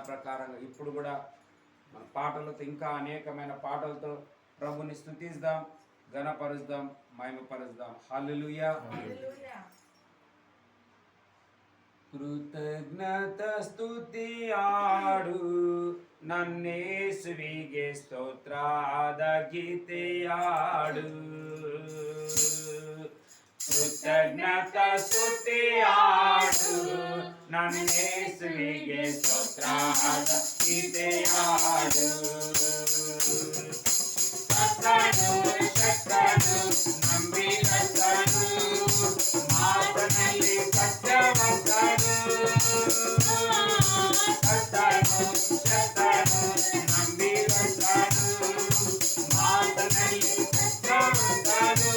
ప్రకారంగా ఇప్పుడు కూడా మన పాటలతో ఇంకా అనేకమైన పాటలతో ప్రభుని స్తుతిద్దాం, ఘనపరుద్దాం, మహిమపరుద్దాం. హల్లెలూయా. ಕೃತಜ್ಞತ ಸ್ತುತಿ ಹಾಡು ನನ್ನೇಸುವಿಗೆ ಸ್ತೋತ್ರದ ಗೀತೆ ಹಾಡು. ಕೃತಜ್ಞತ ಸ್ತುತಿ ಹಾಡು ನನ್ನೇಸುವಿಗೆ ಸ್ತೋತ್ರದ ಗೀತೆ ಹಾಡು. ಸತ್ತನು ಶಕ್ತನು ನಂಬಿಗಸ್ತನು ಮಾತನಲ್ಲಿ ಸತ್ಯವಂತನು. ಸತ್ತನು ಶಕ್ತನು ನಂಬಿಗಸ್ತನು ಮಾತನಲ್ಲಿ ಸತ್ಯವಂತನು.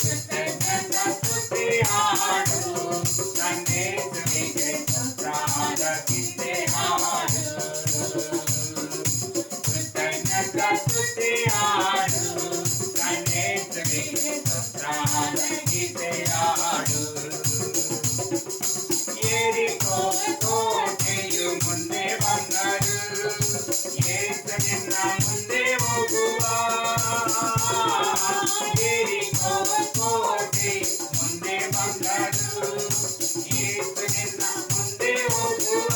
ಕೃತಜ್ಞತ ಸ್ತುತಿ ಹಾಡು ನನ್ನೇಸುವಿಗೆ ಸ್ತೋತ್ರದ ಗೀತೆ ಹಾಡು. ಸ್ತುತಿ ಹಾಡು ನನ್ನೇಸುವಿಗೆ ಸ್ತೋತ್ರದ ಗೀತೆ ಹಾಡು. ಯೆರಿಕೋ ಕೋಟೆಯು ಮುಂದೆ ಬಂದರು, ಯೇಸು ನಿನ್ನ ಮುಂದೆ ಹೋಗುವ. ಯೆರಿಕೋ ಕೋಟೆ ಮುಂದೆ ಬಂದರು, ಯೇಸು ನಿನ್ನ ಮುಂದೆ ಹೋಗುವ.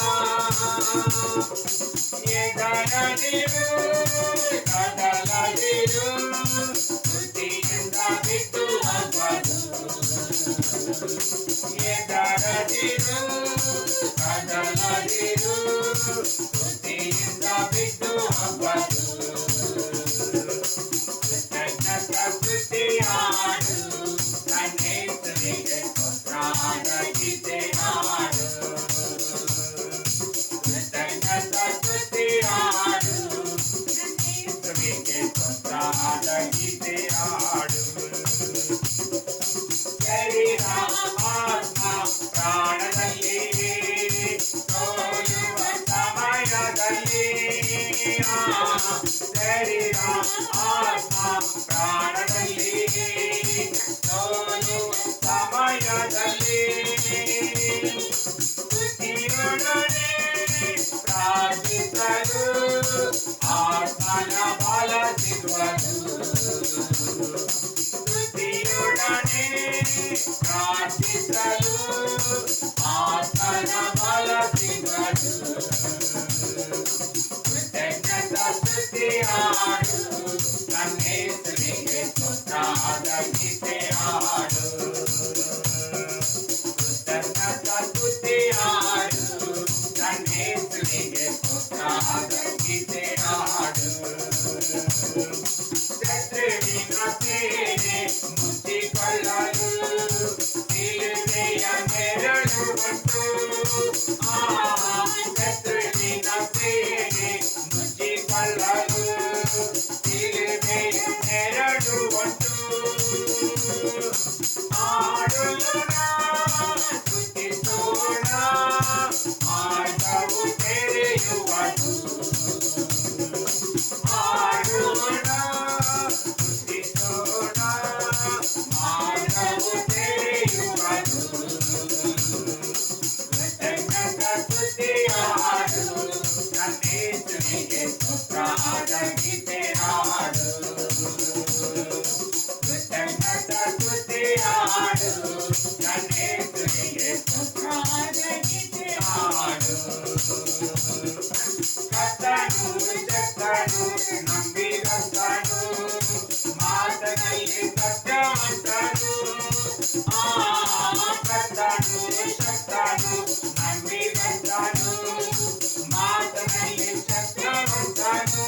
ಎದರದಿರು ಕದಲದಿರು ಸ್ತುತಿಯಿಂದ ಬಿಟ್ಟು ಹೋಗದು. ಎದರದಿರು ಕದಲದಿರು ಸ್ತುತಿಯಿಂದ ಬಿಟ್ಟು ಹೋಗದು. ಕೃತಜ್ಞತ ಸ್ತುತಿ ಹಾಡು ನನ್ನೇಸುವಿಗೆ ಸ್ತೋತ್ರದ ಗೀತೆ ಹಾಡು. ಕೃತಜ್ಞತ ಸ್ತುತಿ ಹಾಡು ನನ್ನೇಸುವಿಗೆ ಸ್ತೋತ್ರದ ಗೀತೆ ಹಾಡು. ಶರೀರ ಆತ್ಮ ಪ್ರಾಣದಲ್ಲಿ ಸೋಲುವ ಸಮಯದಲ್ಲಿ, ಶರೀರ ಆತ್ಮ ಪ್ರಾಣದಲ್ಲಿ ಸೋಲುವ ಸಮಯದಲ್ಲಿ ಸ್ತುತಿಯೊಡನೆ ಪ್ರಾರ್ಥಿಸಲು ಆತ್ಮನ ಬಲ ಸಿಗುವುದು. ಸ್ತುತಿಯೊಡನೆ ಪ್ರಾರ್ಥಿಸಲು ಆತ್ಮನ ಬಲ ಸಿಗುವುದು. ಕೃತಜ್ಞತ ಸ್ತುತಿ ಹಾಡು ನನ್ನೇಸುವಿಗೆ ಸ್ತೋತ್ರದ ಗೀತೆ ಹಾಡು. ಕೃತಜ್ಞತ ಸ್ತುತಿ ಹಾಡು ನನ್ನೇಸುವಿಗೆ ಸ್ತೋತ್ರದ ಗೀತೆ ಹಾಡು. ಶತ್ರುವಿನ ಸೇನೆ ಮುಚ್ಚಿಕೊಳ್ಳಲು ಶಿಲುಬೆಯ ನೆರಳು ಉಂಟು. ಶತ್ರುವಿನ ಸೇನೆ ಮುಚ್ಚಿಕೊಳ್ಳಲು ಶಿಲುಬೆಯ ನೆರಳು ಉಂಟು. ಆಡೋಣ ಸ್ತುತಿಸೋಣ ಮಾರ್ಗವು ತೆರೆಯುವುದು. ಆಡೋಣ ಸ್ತುತಿಸೋಣ ಮಾರ್ಗವು ತೆರೆಯುವುದು. ಕೃತಜ್ಞತ ಸ್ತುತಿ ಹಾಡು ನನ್ನೇಸುವಿಗೆ ಸ್ತೋತ್ರದ ಗೀತೆ ಹಾಡು. ಕೃತಜ್ಞತ ಸ್ತುತಿ ಹಾಡು ನನ್ನೇಸುವಿಗೆ ಸ್ತೋತ್ರದ ಗೀತೆ ಹಾಡು. ಕರ್ತನು ಶಕ್ತನು ನಂಬಿಗಸ್ತನು ಮಾತನಲ್ಲಿ ಸತ್ಯವಂತನು. ಕರ್ತನು ಶಕ್ತನು ನಂಬಿಗಸ್ತನು ಮಾತನಲ್ಲಿ ಸತ್ಯವಂತನು.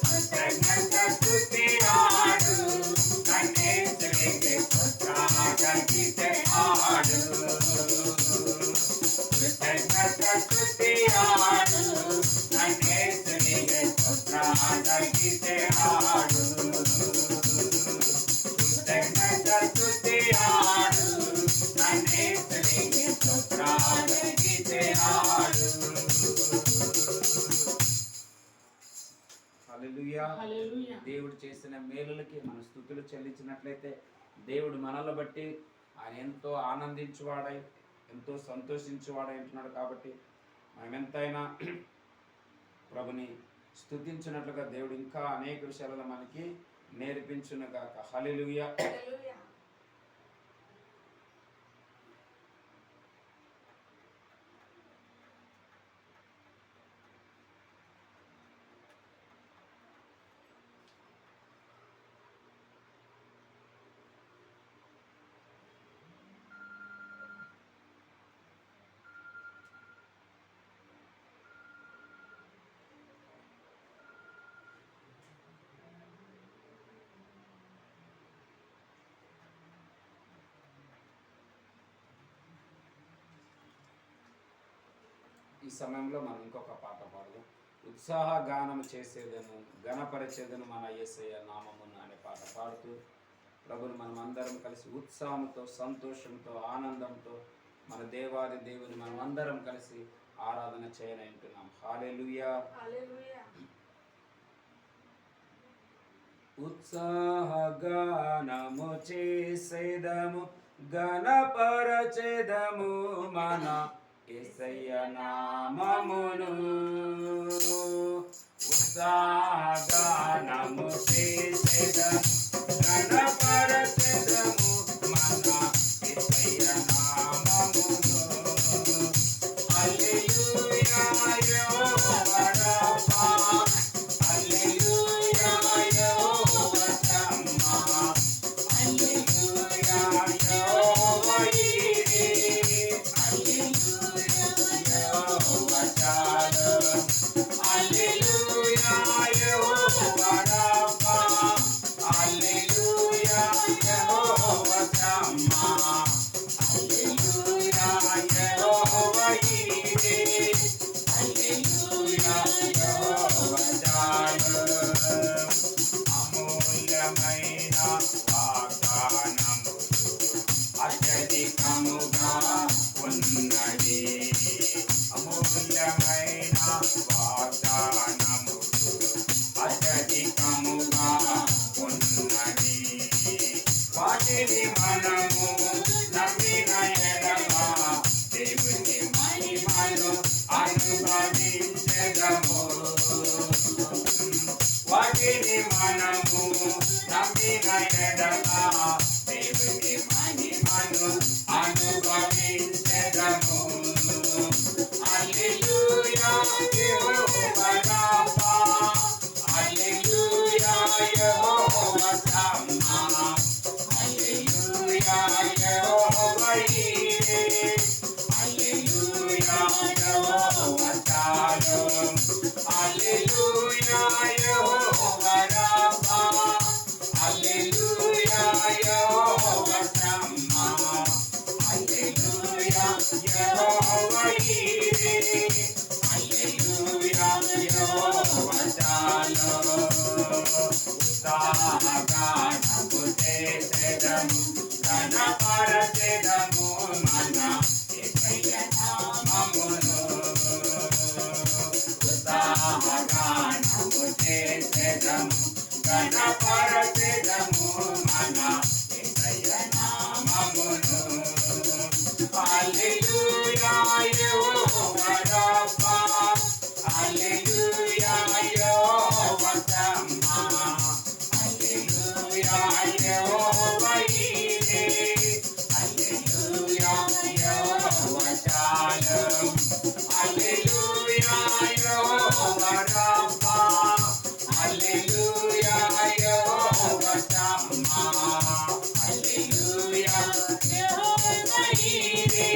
ಕೃತಜ್ಞತ ಸ್ತುತಿ ಹಾಡು ನನ್ನೇಸುವಿಗೆ ಸ್ತೋತ್ರದ ಗೀತೆ ಹಾಡು. ಕೃತಜ್ಞತ ಸ್ತುತಿ ಹಾಡು ನನ್ನೇಸುವಿಗೆ ಸ್ತೋತ್ರದ ಗೀತೆ ಹಾಡು. ಕೃತಜ್ಞತ ಸ್ತುತಿ ಹಾಡು ನನ್ನೇಸುವಿಗೆ ಸ್ತೋತ್ರದ ಗೀತೆ ಹಾಡು. హల్లెలూయా. దేవుడు చేసిన మేలులకి మన స్తుతులు చెల్లించినట్లయితే దేవుడు మనల్ని బట్టి ఆయన ఎంతో ఆనందించువాడై ఎంతో సంతోషించేవాడై ఉంటున్నాడు. కాబట్టి మనం ఎంతైనా ప్రభుని స్తుతించినట్లుగా దేవుడు ఇంకా అనేక విషయాలలో మనకి నేర్పించునుగాక. హల్లెలూయా. ఈ సమయంలో మనం ఇంకొక పాట పాడదాం. ఉత్సాహ గానం చేసేదను గణపరిచేదను మన యేసయ్య నామమును అనే పాట పాడుతూ ప్రభుని మనం అందరం కలిసి ఉత్సాహంతో, సంతోషంతో, ఆనందంతో మన దేవాది దేవుని మనం అందరం కలిసి ఆరాధన చేయనంటున్నాం. హల్లెలూయా. ఉత్సాహ గానము చేసేదము గణపరచెదము మన యేసయ్య నామమును. ఉత్సాహగానము చేసేదము గణపరచెదము మన యేసయ్య నామమును. హల్లెలూయా యెహోవా రబ్బా, హల్లెలూయా యెహోవా షమ్మా, హల్లెలూయా యెహోవా ఈరే, హల్లెలూయా యెహోవా రబ్బా, హల్లెలూయా యెహోవా షమ్మా, హల్లెలూయా యెహోవా ఈరే, హల్లెలూయా యెహోవా షాలోమ్. అమూల్యమైన వాగ్దానములు అత్యధికముగా ఉన్నది. అమూల్యమైన వాగ్దానములు అత్యధికముగా ఉన్నది. వాటిని మనము నమ్మిన ఎడల దేవుని మహిమను అనుభవించెదము. వాటిని మనము నమ్మిన ఎడల దేవుని మహిమను అనుభవించెదము. హల్లెలూయా యెహోవా రబ్బా, హల్లెలూయా యెహోవా షమ్మా, హల్లెలూయా యెహోవా ఈరే, హల్లెలూయా యెహోవా షాలోమ్. హల్లెలూయా యెహోవా రబ్బా, హల్లెలూయా యెహోవా షమ్మా, హల్లెలూయా యెహోవా ఈరే, హల్లెలూయా యెహోవా షాలోమ్. ఉత్సాహగానము చేసేదము గణపరచెదము మన యేసయ్య నామమును. ఉత్సాహగానము చేసేదము గణపరచెదము మన యేసయ్య నామమును. హల్లెలూయా యెహోవా రబ్బా, హల్లెలూయా యెహోవా షమ్మా, హల్లెలూయా యెహోవా ఈరే, హల్లెలూయా యెహోవా షాలోమ్. హల్లెలూయా యెహోవా రబ్బా, హల్లెలూయా యెహోవా షమ్మా, హల్లెలూయా యెహోవా ఈరే,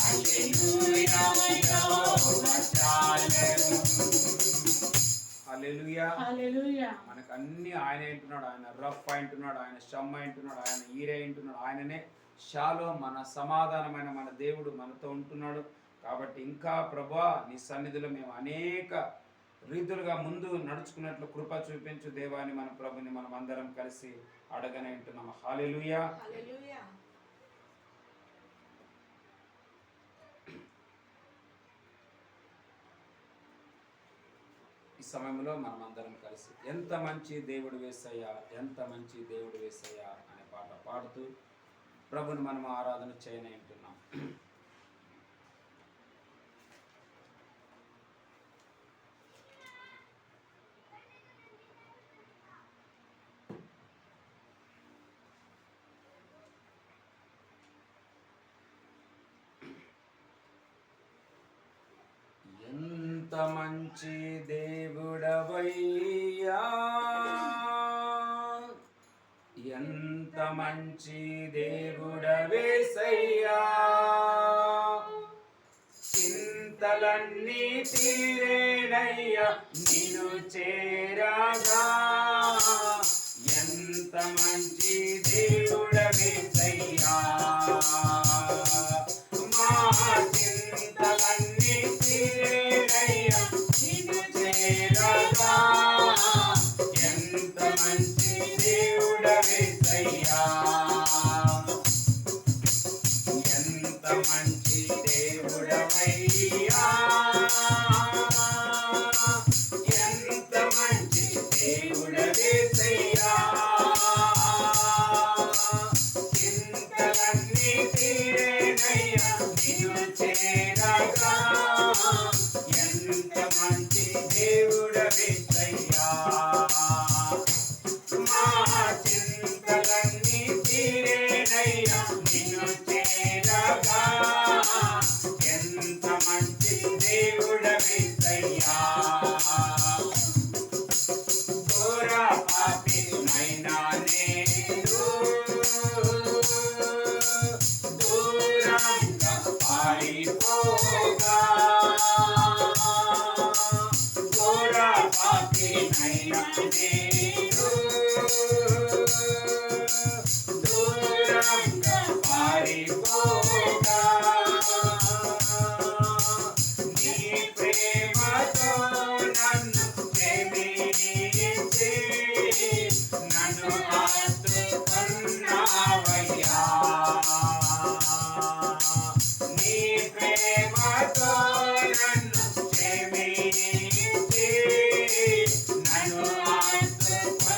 హల్లెలూయా యెహోవా షాలోమ్. హల్లెలూయా. మనకు అన్ని ఆయన అంటున్నాడు. ఆయన రఫ్ అంటున్నాడు, ఆయన షమ్మ అంటున్నాడు, ఆయన ఈరే అంటున్నాడు. ఆయననే షాలోమ్, మన సమాధానమైన మన దేవుడు మనతో ఉంటున్నాడు. కాబట్టి ఇంకా ప్రభువా నీ సన్నిధిలో మేము అనేక రీతులుగా ముందు నడుచుకున్నట్లు కృప చూపించు దేవాని మన ప్రభుని మనం అందరం కలిసి అడగనే ఉంటున్నాము. హల్లెలూయా. ఈ సమయంలో మనం అందరం కలిసి ఎంత మంచి దేవుడు యేసయ్యా, ఎంత మంచి దేవుడు యేసయ్యా అనే పాట పాడుతూ ప్రభుని మనం ఆరాధన చేయనే ఉంటున్నాం. మంచి దేవుడవయ్యా, ఎంత మంచి దేవుడవేసయ్యా, చింతలన్నీ తీరేనయ్యా నిన్ను చేరగా, ఎంత మంచి దేవుడవేసయ్యా, మా చింతలన్నీ తీరేనయ్యా నిన్ను చేరగా, ఎంత మంచి దేవుడవేసయ్యా, ఎంత మంచి దేవుడవయ్యా, ఎంత మంచి దేవుడవేసయ్యా, చింతలన్నీ తీరేనయ్యా నిన్ను చేరగా, ఎంత మంచి దేవుడవేసయ్యా, మా చింతలన్నీ తీరేనయ్యా నిన్ను చేరగా, ఎంత మంచి దేవుడవేసయ్యా, ఘోర పాపినైనా నేను దూరంగా పారిపోగా, ఘోర పాపినైనా నేను దూరంగా పారిపోగా, నీ ప్రేమతో నన్ను ప్రేమించి నన్ను ఆదుకున్నావయ్యా, నీ ప్రేమతో నన్ను ప్రేమించి నన్ను ఆదుకున్నావయ్యా,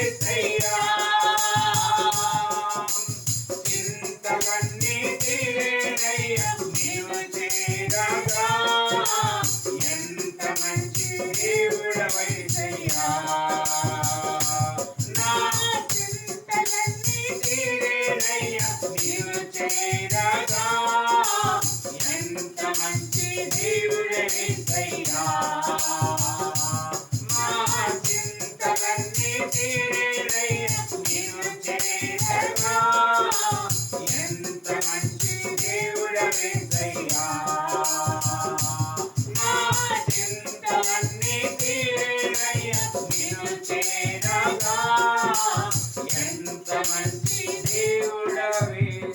యేసయ్యా చింతలన్నీ తీరేనయ్యా నీవు చేరగా ఎంత మంచి దేవుడవైసయ్యా నా చింతలన్నీ తీరేనయ్యా నీవు చేరగా ఎంత మంచి దేవుడవైసయ్యా మా చింతలన్నీ తీరేనయ్యా నీవు చేరగా ఎంత మంచి దేవుడవైసయ్యా మా చింతలన్నీ తీరేనయ్యా నీవు చేరగా ఎంత మంచి దేవుడవైసయ్యా.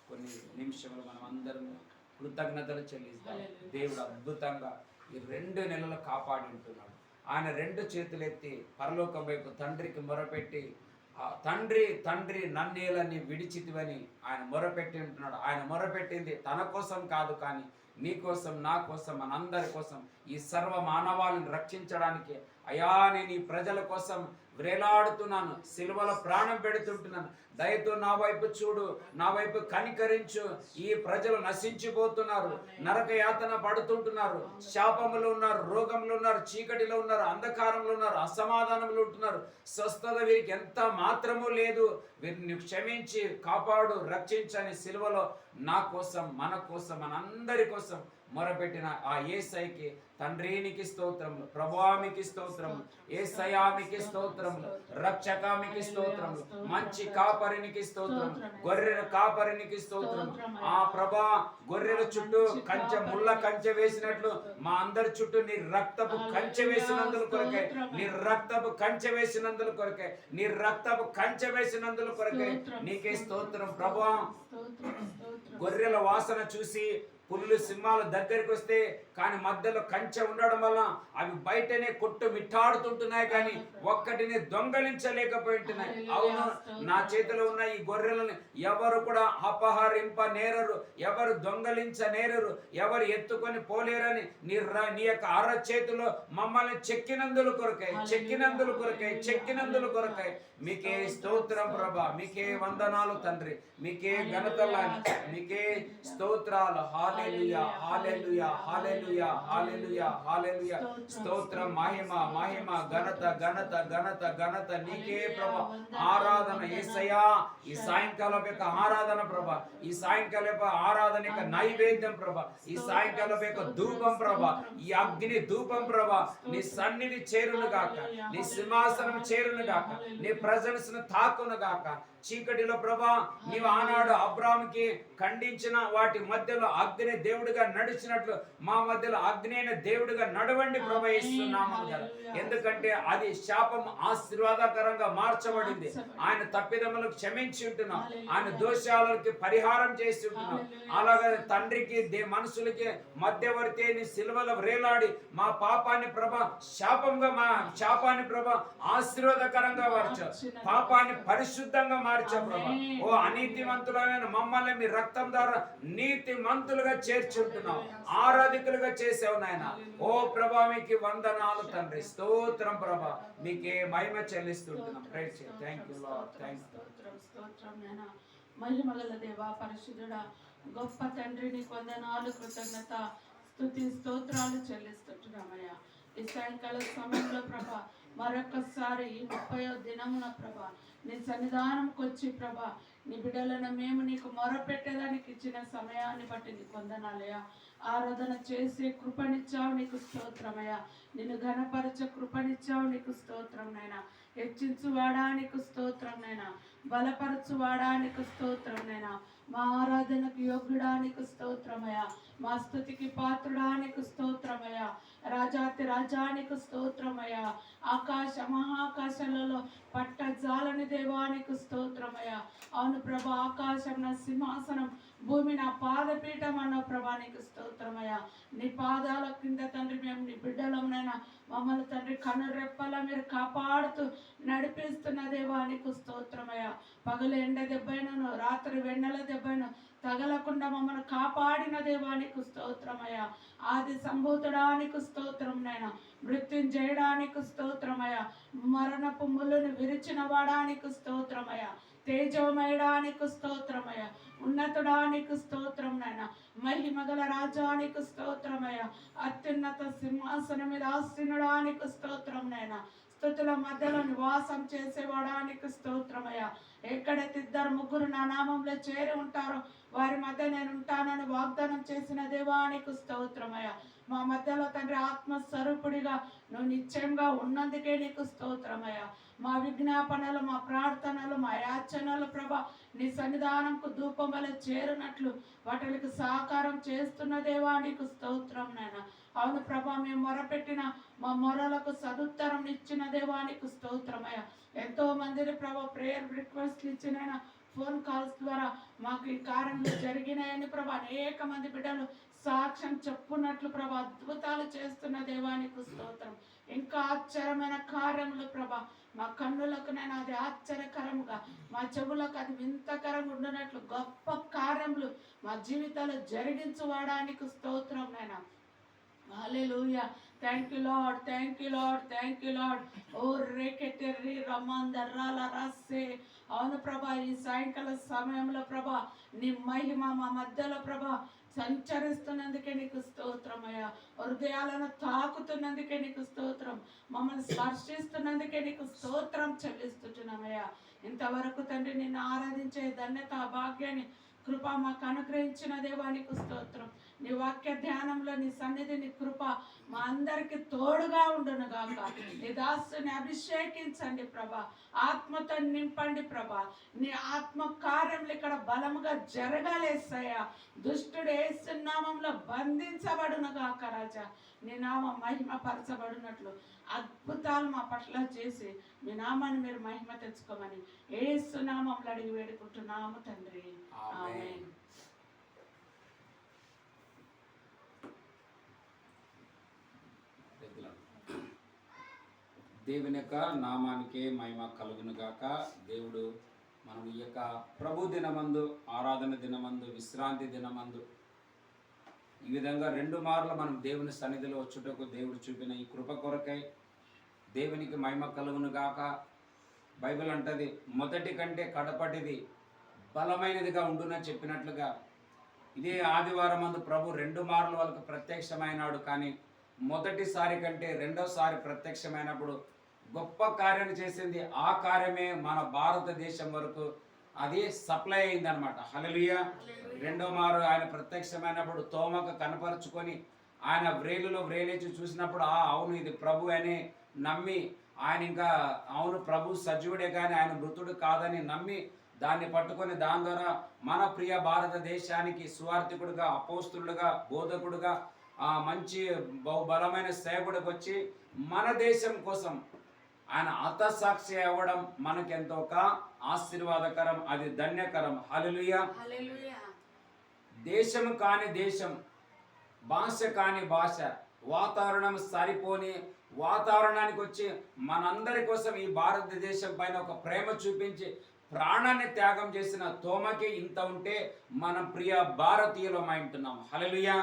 కొన్ని నిమిషములు మనం అందరం కృతజ్ఞతలు చెల్లిస్తాం. దేవుడు అద్భుతంగా ఈ 2 నెలలు కాపాడి ఉంటున్నాడు. ఆయన 2 చేతులెత్తి పరలోకం వైపు తండ్రికి మొరపెట్టి తండ్రి తండ్రి నన్నేలని విడిచితివని ఆయన మొరపెట్టి ఉంటున్నాడు. ఆయన మొరపెట్టింది తన కోసం కాదు, కానీ నీ కోసం, నా కోసం, మనందరి కోసం, ఈ సర్వ మానవాళిని రక్షించడానికి. అయా నేను ఈ ప్రజల కోసం వేలాడుతున్నాను, సిలువలో ప్రాణం పెడుతుంటున్నాను, దయతో నా వైపు చూడు, నా వైపు కనికరించు. ఈ ప్రజలు నశించిపోతున్నారు, నరక యాతన పడుతుంటున్నారు, శాపములు ఉన్నారు, రోగములు ఉన్నారు, చీకటిలో ఉన్నారు, అంధకారంలో ఉన్నారు, అసమాధానంలో ఉంటున్నారు. స్వస్థత వీరికి ఎంత మాత్రము లేదు. వీరిని క్షమించి కాపాడు, రక్షించని సిలువలో నా కోసం, మన కోసం, మనందరి కోసం మొరపెట్టిన ఆ యేసయ్యకి తండ్రికి స్తోత్రములు, ప్రభువానికి స్తోత్రములు, యేసయ్యానికి స్తోత్రములు, రక్షకానికి స్తోత్రములు, మంచి కాపరికి స్తోత్రములు, గొర్రెల కాపరికి స్తోత్రములు. ఆ ప్రభా గొర్రెల చుట్టూ కంచె, ముళ్ళ కంచె వేసినట్లు మా అందరి చుట్టూ నీ రక్తపు కంచె వేసినందుల కొరకే, నీ రక్తపు కంచె వేసినందుల కొరకే, నీ రక్తపు కంచె వేసినందుల కొరకే నీకే స్తోత్రం ప్రభువా. గొర్రెల వాసన చూసి పుల్లు సింహాలు దగ్గరికి వస్తే కానీ మధ్యలో కంచె ఉండడం వల్ల అవి బయటనే కొట్టు మిట్టాడుతుంటున్నాయి, కానీ ఒక్కటిని దొంగలించలేకపోయింటున్నాయి. అవును, నా చేతిలో ఉన్న ఈ గొర్రెలను ఎవరు కూడా అపహరింప నేరరు, ఎవరు దొంగలించ నేరరు, ఎవరు ఎత్తుకొని పోలేరని నీ యొక్క అర చేతిలో మమ్మల్ని చెక్కినందుల కొరకై, చెక్కినందుల కొరకై, చెక్కినందుల కొరకై మీకే స్తోత్రం ప్రభా, మీకే వందనాలు తండ్రి, మీకే ఘనతలు, మీకే స్తోత్రాలు. హల్లెలూయా, హల్లెలూయా, హల్లెలూయా, హల్లెలూయా, హల్లెలూయా. స్తోత్రం, మహిమ, మహిమ, ఘనత, ఘనత, ఘనత, ఘనత నీకే ప్రభా. ఆరాధన యేసయ్యా, ఈ సాయంకాలం యొక్క ఆరాధన ప్రభా, ఈ సాయంకాలం యొక్క ఆరాధన యొక్క నైవేద్యం ప్రభా, ఈ సాయంకాలం యొక్క ధూపం ప్రభా, ఈ అగ్ని ధూపం ప్రభా నీ సన్నిధి చేరును గాక, నీ సింహాసనం చేరును గాక, నీ ప్రెజెన్స్ ను తాకును గాక. చీకటిలో ప్రభా నీవు ఆనాడు అబ్రాహాముకి ఖండించిన వాటి మధ్యలో అగ్ని దేవుడిగా నడిచినట్లు మా మధ్యలో అగ్ని అయిన దేవుడిగా నడవండి ప్రభా యేసునామమున. ఎందుకంటే అది శాపం ఆశీర్వాదకరంగా మార్చబడింది. ఆయన తప్పిదములకు క్షమించి ఉంటున్నాం, ఆయన దోషాలకి పరిహారం చేసి ఉంటున్నాం. అలాగే తండ్రికి మనుషులకి మధ్యవర్తి అయిన సిలువలో వేలాడి మా పాపాన్ని ప్రభా శాపంగా, మా శాపాన్ని ప్రభా ఆశీర్వాదకరంగా మార్చావు, పాపాన్ని పరిశుద్ధంగా మార్చా ప్రభా. ఓ అనీతిమంతులైన మమ్మల్ని మీ రక్తం ద్వారా నీతిమంతులుగా చేర్చుంటున్నావు, ఆరాధికులుగా చేసావు నాయన. ఓ ప్రభా మీకు వందనాలు తండ్రి, స్తోత్రం ప్రభా, మీకే మహిమ చెల్లిస్తుంటున్నాం. Thank you Lord, thank you. మహిమగల దేవా, పరిశుద్ధుడా, గొప్ప తండ్రి నీకు వందనాలు, కృతజ్ఞత, స్తుతి, స్తోత్రాలు చెల్లిస్తుంటున్నామయ్యా. ఈ సాయంకాల సమయంలో ప్రభా మరొకసారి 30వ దినమున ప్రభా నీ సన్నిధానంకి వచ్చి ప్రభా నీ బిడ్డలను మేము నీకు మొరపెట్టేదానికి ఇచ్చిన సమయాన్ని బట్టి నీకు వందనాలయ్యా. ఆరాధన చేసే కృపనిచ్చావు, నీకు స్తోత్రమయ్యా. నిన్ను ఘనపరచ కృపనిచ్చావు, నీకు స్తోత్రం నైనా. హెచ్చించువాడా నీకు స్తోత్రం నైనా, బలపరచువాడా నీకు స్తోత్రం నైనా. మా ఆరాధనకు యోగ్యుడా నీకు స్తోత్రమయ్యా, మా స్తుతికి పాత్రుడా నీకు స్తోత్రమయ్యా. రాజాతి రాజానికి స్తోత్రమయ్యా. ఆకాశ మహాకాశాలలో పట్టజాలని దేవానికి స్తోత్రమయ్యా. అవును ప్రభా, ఆకాశం నా సింహాసనం, భూమి నా పాదపీఠం అన్న ప్రభా నీకు స్తోత్రమయ్యా. నీ పాదాల కింద తండ్రి మేము నీ బిడ్డలమునైనా మమ్మల్ని తండ్రి కనురెప్పలా మీరు కాపాడుతూ నడిపిస్తున్న దేవా నీకు స్తోత్రమయ్యా. పగలు ఎండ దెబ్బైనను, రాత్రి వెన్నెల దెబ్బను తగలకుండా మమ్మల్ని కాపాడిన దేవానికి స్తోత్రమయ్యా. ఆది సంభూతుడానికి స్తోత్రం నాయన. మృత్యుంజయడానికి స్తోత్రమయ్యా. మరణపు ముళ్ళను విరిచిన వాడానికి స్తోత్రమయ్యా. తేజోమయడానికి స్తోత్రమయ్యా. ఉన్నతుడానికి స్తోత్రం నాయన. మహిమగల రాజానికి స్తోత్రమయ్యా. అత్యున్నత సింహాసనం మీద ఆసీనుడానికి స్తోత్రం నాయన. స్తుతుల మధ్యలో నివాసం చేసేవాడానికి స్తోత్రమయ్యా. ఎక్కడైతే 2-3 నా నామంలో చేరి ఉంటారో వారి మధ్య నేను ఉంటానని వాగ్దానం చేసిన దేవానికి స్తోత్రమయ్యా. మా మధ్యలో తండ్రి ఆత్మస్వరూపుడిగా నువ్వు నిశ్చయంగా ఉన్నందుకే నీకు స్తోత్రమయ్యా. మా విజ్ఞాపనలు, మా ప్రార్థనలు, మా యాచనలు ప్రభా నీ సన్నిధానంకు ధూపం వల్ల చేరినట్లు వాటికి సహకారం చేస్తున్న దేవానికి స్తోత్రం నాయన. అవును ప్రభా, మేము మొరపెట్టిన మా మొరలకు సదుత్తరం ఇచ్చిన దేవానికి స్తోత్రమయ్యా. ఎంతో మందిని ప్రభా ప్రేయర్ రిక్వెస్ట్లు ఇచ్చిన ఫోన్ కాల్స్ ద్వారా మాకు ఈ కార్యములు జరిగినాయని ప్రభా అనేక మంది బిడ్డలు సాక్ష్యం చెప్పున్నట్లు ప్రభా అద్భుతాలు చేస్తున్న దేవానికి స్తోత్రం. ఇంకా ఆశ్చర్యమైన కార్యములు ప్రభా మా కన్నులకు నేను అది ఆశ్చర్యకరంగా, మా చెవులకు అది వింతకరంగా ఉండినట్లు గొప్ప కార్యములు మా జీవితాలు జరిగించువాడానికి స్తోత్రం నాయన. Hallelujah. Thank you Lord, thank you Lord, thank you Lord. ఓ రేకెటెర్రి రమందర్రాల రస్సే. అవును ప్రభా, ఈ సాయంకాల సమయంలో ప్రభా నీ మహిమ మా మధ్యలో ప్రభా సంచరిస్తున్నందుకే నీకు స్తోత్రమయ్యా. హృదయాలను తాకుతున్నందుకే నీకు స్తోత్రం. మమ్మల్ని స్పర్శిస్తున్నందుకే నీకు స్తోత్రం చెల్లిస్తున్నామయ్యా. ఇంతవరకు తండ్రి నిన్ను ఆరాధించే ధన్యత భాగ్యాన్ని కృప మాకు అనుగ్రహించిన దేవానికి స్తోత్రం. నీ వాక్య ధ్యానంలో నీ సన్నిధి, నీ కృప మా అందరికి తోడుగా ఉండును గాక. నీ దాసుని అభిషేకించండి ప్రభా, ఆత్మతో నింపండి ప్రభా. నీ ఆత్మ కార్యములు ఇక్కడ బలముగా జరగాలేసయ్యా. దుష్టుడు యేసు నామంలో బంధించబడును గాక రాజా. నీ నామం మహిమ పరచబడినట్లు అద్భుతాలు మా పట్ల చేసి మీ నామాన్ని మీరు మహిమ తెచ్చుకోమని యేసు నామంలో అడిగి వేడుకుంటున్నాము తండ్రి. ఆమేన్. దేవుని యొక్క నామానికే మహిమ కలుగును గాక. దేవుడు మనం ఈ యొక్క ప్రభు దినమందు, ఆరాధన దినమందు, విశ్రాంతి దినమందు ఈ విధంగా 2 మార్లు మనం దేవుని సన్నిధిలో వచ్చుటకు దేవుడు చూపిన ఈ కృప కొరకై దేవునికి మహిమ కలుగును గాక. బైబిల్ అంటది మొదటి కంటే కడపటిది బలమైనదిగా ఉండునని చెప్పినట్లుగా ఇదే ఆదివారం మందు ప్రభు 2 మార్లు వాళ్ళకు ప్రత్యక్షమైనాడు. కానీ మొదటిసారి కంటే రెండోసారి ప్రత్యక్షమైనప్పుడు గొప్ప కార్యాన్ని చేసింది. ఆ కార్యమే మన భారతదేశం వరకు అది సప్లై అయిందనమాట. హల్లెలూయా. 2వ మారు ఆయన ప్రత్యక్షమైనప్పుడు తోమకు కనపరుచుకొని ఆయన వ్రేలులో వ్రేలేచి చూసినప్పుడు అవును ఇది ప్రభు అని నమ్మి ఆయన ఇంకా అవును ప్రభు సజీవుడే కానీ ఆయన మృతుడు కాదని నమ్మి దాన్ని పట్టుకొని దాని ద్వారా మన ప్రియ భారతదేశానికి సువార్థికుడుగా, అపోస్తులుగా, బోధకుడుగా, మంచి బహుబలమైన సేవకుడికి వచ్చి మన దేశం కోసం ఆయన హతసాక్షి అవ్వడం మనకెంతో ఒక ఆశీర్వాదకరం, అది ధన్యకరం. హల్లెలూయా. దేశం కాని దేశం, భాష కాని భాష, వాతావరణం సరిపోని వాతావరణానికి వచ్చి మనందరి కోసం ఈ భారతదేశం పైన ఒక ప్రేమ చూపించి ప్రాణాన్ని త్యాగం చేసిన తోమకి ఇంత ఉంటే మన ప్రియ భారతీయులం అంటున్నాం. హల్లెలూయా.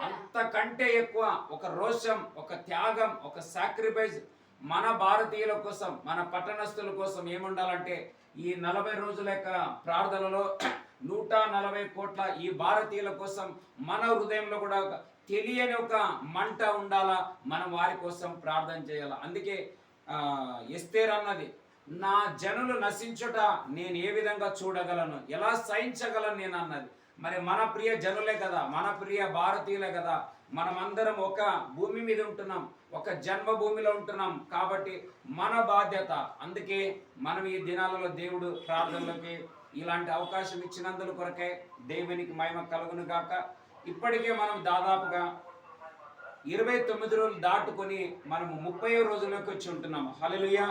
అంతకంటే ఎక్కువ ఒక రోషం, ఒక త్యాగం, ఒక సాక్రిఫైస్ మన భారతీయుల కోసం, మన పట్టణస్థుల కోసం ఏముండాలంటే ఈ 40 రోజుల యొక్క ప్రార్థనలో 140 కోట్ల ఈ భారతీయుల కోసం మన హృదయంలో కూడా తెలియని ఒక మంట ఉండాలా. మనం వారి కోసం ప్రార్థన చేయాలి. అందుకే ఎస్తేర్ అన్నది, నా జనులు నశించుట నేను ఏ విధంగా చూడగలను, ఎలా సహించగలను నేను అన్నది. మరి మన ప్రియ జనులే కదా, మన ప్రియ భారతీయులే కదా, మనమందరం ఒక భూమి మీద ఉంటున్నాం, ఒక జన్మభూమిలో ఉంటున్నాం. కాబట్టి మన బాధ్యత. అందుకే మనం ఈ దినాలలో దేవుడు ప్రార్థనలోకి ఇలాంటి అవకాశం ఇచ్చినందుల కొరకే దేవునికి మహిమ కలుగును గాక. ఇప్పటికే మనం దాదాపుగా 29 రోజులు దాటుకొని మనము 30వ రోజులోకి వచ్చి ఉంటున్నాము. హల్లెలూయా.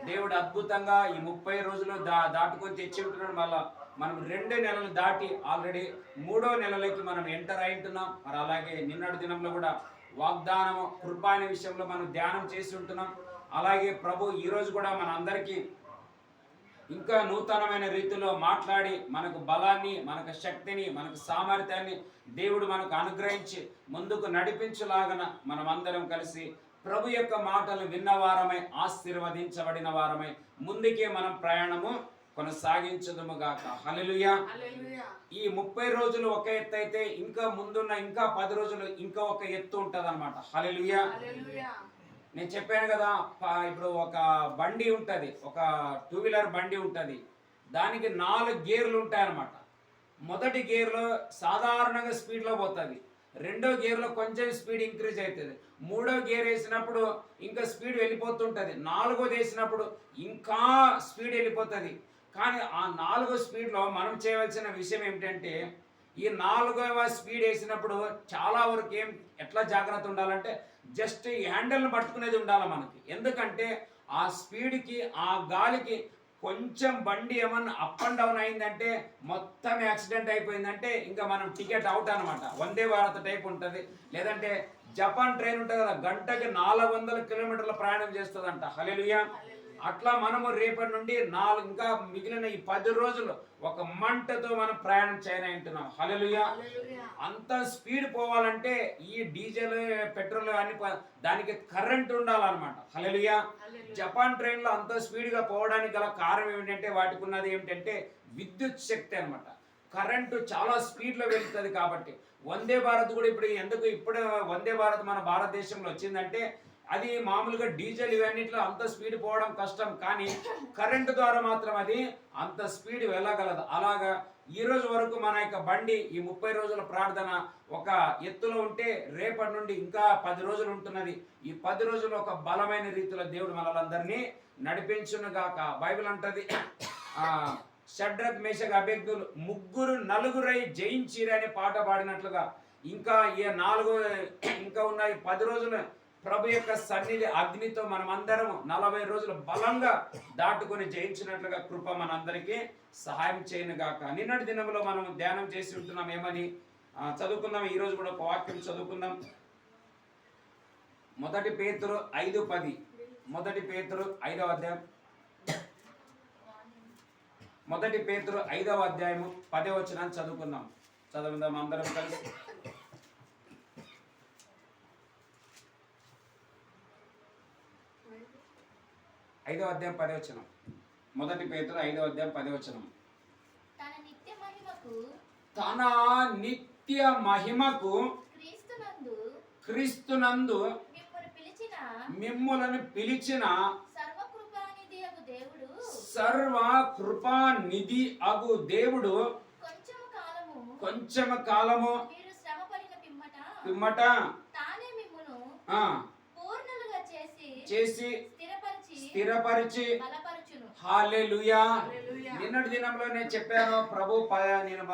దేవుడు అద్భుతంగా ఈ 30 రోజులు దాటుకొని తెచ్చి ఉంటున్నాడు. మళ్ళా మనం 2 నెలలు దాటి ఆల్రెడీ 3వ నెలలోకి మనం ఎంటర్ అయింటున్నాం. మరి అలాగే నిన్నటి దినంలో కూడా వాగ్దానం, కృప అనే విషయంలో మనం ధ్యానం చేసి ఉంటున్నాం. అలాగే ప్రభు ఈరోజు కూడా మన అందరికీ ఇంకా నూతనమైన రీతిలో మాట్లాడి మనకు బలాన్ని, మనకు శక్తిని, మనకు సామర్థ్యాన్ని దేవుడు మనకు అనుగ్రహించి ముందుకు నడిపించులాగన మనమందరం కలిసి ప్రభు యొక్క మాటలు విన్నవారమై ఆశీర్వదించబడిన వారమై ముందుకే మనం ప్రయాణము కొనసాగించుదుముగాక. హల్లెలూయా. ఈ 30 రోజులు ఒక ఎత్తు అయితే ఇంకా ముందున్న ఇంకా 10 రోజులు ఇంకా ఒక ఎత్తు ఉంటది అనమాట. హల్లెలూయా. నేను చెప్పాను కదా, ఇప్పుడు ఒక బండి ఉంటది, ఒక 2 వీలర్ బండి ఉంటది, దానికి 4 గేర్లు ఉంటాయి అన్నమాట. మొదటి గేర్లో సాధారణంగా స్పీడ్లో పోతుంది, రెండో గేర్లో కొంచెం స్పీడ్ ఇంక్రీజ్ అవుతుంది, మూడో గేర్ వేసినప్పుడు ఇంకా స్పీడ్ వెళ్ళిపోతుంటుంది, నాలుగోది వేసినప్పుడు ఇంకా స్పీడ్ వెళ్ళిపోతుంది. కానీ ఆ 4వ స్పీడ్లో మనం చేయవలసిన విషయం ఏమిటంటే, ఈ 4వ స్పీడ్ వేసినప్పుడు చాలా వరకు ఎట్లా జాగ్రత్త ఉండాలంటే జస్ట్ ఈ హ్యాండిల్ని పట్టుకునేది ఉండాలి మనకి. ఎందుకంటే ఆ స్పీడ్కి, ఆ గాలికి కొంచెం బండి ఏమన్నా అప్ అండ్ డౌన్ అయిందంటే, మొత్తం యాక్సిడెంట్ అయిపోయిందంటే ఇంకా మనం టికెట్ అవుట్ అనమాట. వందే భారత్ టైప్ ఉంటుంది, లేదంటే జపాన్ ట్రైన్ ఉంటుంది కదా, గంటకి 400 కిలోమీటర్ల ప్రయాణం చేస్తుందంట. హల్లెలూయా. అట్లా మనము రేపటి నుండి ఇంకా మిగిలిన ఈ 10 రోజులు ఒక మంటతో మనం ప్రయాణం చేయనంటున్నాం. హల్లెలూయా. అంత స్పీడ్ పోవాలంటే ఈ డీజిల్, పెట్రోల్ అన్ని దానికి కరెంట్ ఉండాలన్నమాట. హల్లెలూయా. జపాన్ ట్రైన్లో అంత స్పీడ్గా పోవడానికి గల కారణం ఏమిటంటే, వాటికి ఉన్నది ఏమిటంటే విద్యుత్ శక్తి అనమాట. కరెంటు చాలా స్పీడ్లో వెళ్తుంది. కాబట్టి వందే భారత్ కూడా ఇప్పుడు వందే భారత్ మన భారతదేశంలో వచ్చిందంటే, అది మామూలుగా డీజిల్ ఇవన్నిట్లో అంత స్పీడ్ పోవడం కష్టం, కానీ కరెంటు ద్వారా మాత్రం అది అంత స్పీడ్ వెళ్ళగలదు. అలాగా ఈ రోజు వరకు మన యొక్క బండి ఈ 30 రోజుల ప్రార్థన ఒక ఎత్తులో ఉంటే, రేపటి నుండి ఇంకా 10 రోజులు ఉంటున్నది. ఈ 10 రోజులు ఒక బలమైన రీతిలో దేవుడు మనలందరినీ నడిపించునుగాక. బైబిల్ అంటది, షడ్రక్, మేషక్, అబేద్నెగోలు ముగ్గురు నలుగురై జయించిరి అనే పాట పాడినట్లుగా ఇంకా ఇంకా ఉన్న ఈ 10 రోజులు ప్రభు యొక్క సన్నిధి అగ్నితో మనమందరం 40 రోజులు బలంగా దాటుకొని జయించినట్లుగా కృప మనందరికీ సహాయం చేయనుగాక. నిన్నటి దినంలో మనం ధ్యానం చేసి ఉంటున్నాం. ఏమని చదువుకుందాం, ఈరోజు కూడా ఒక వాక్యం చదువుకుందాం. 1 పేతురు 5:10. 1 పేతురు 5వ అధ్యాయం. 1 పేతురు 5వ అధ్యాయము 10వ వచనాన్ని చదువుకుందాం అందరం కలిసి. 5వ అధ్యాయం 10వ వచనం. 1 పేతురు 5వ అధ్యాయం 10వ వచనం. తన నిత్య మహిమకు క్రీస్తునందు మిమ్ములను పిలిచిన సర్వ కృపానిధి అగు దేవుడు కొంచెం కాలము పిమ్మట చేసి స్థిరపరిచి. హల్లెలూయా. నిన్నటి దినంలో నేను చెప్పాను, ప్రభు నేను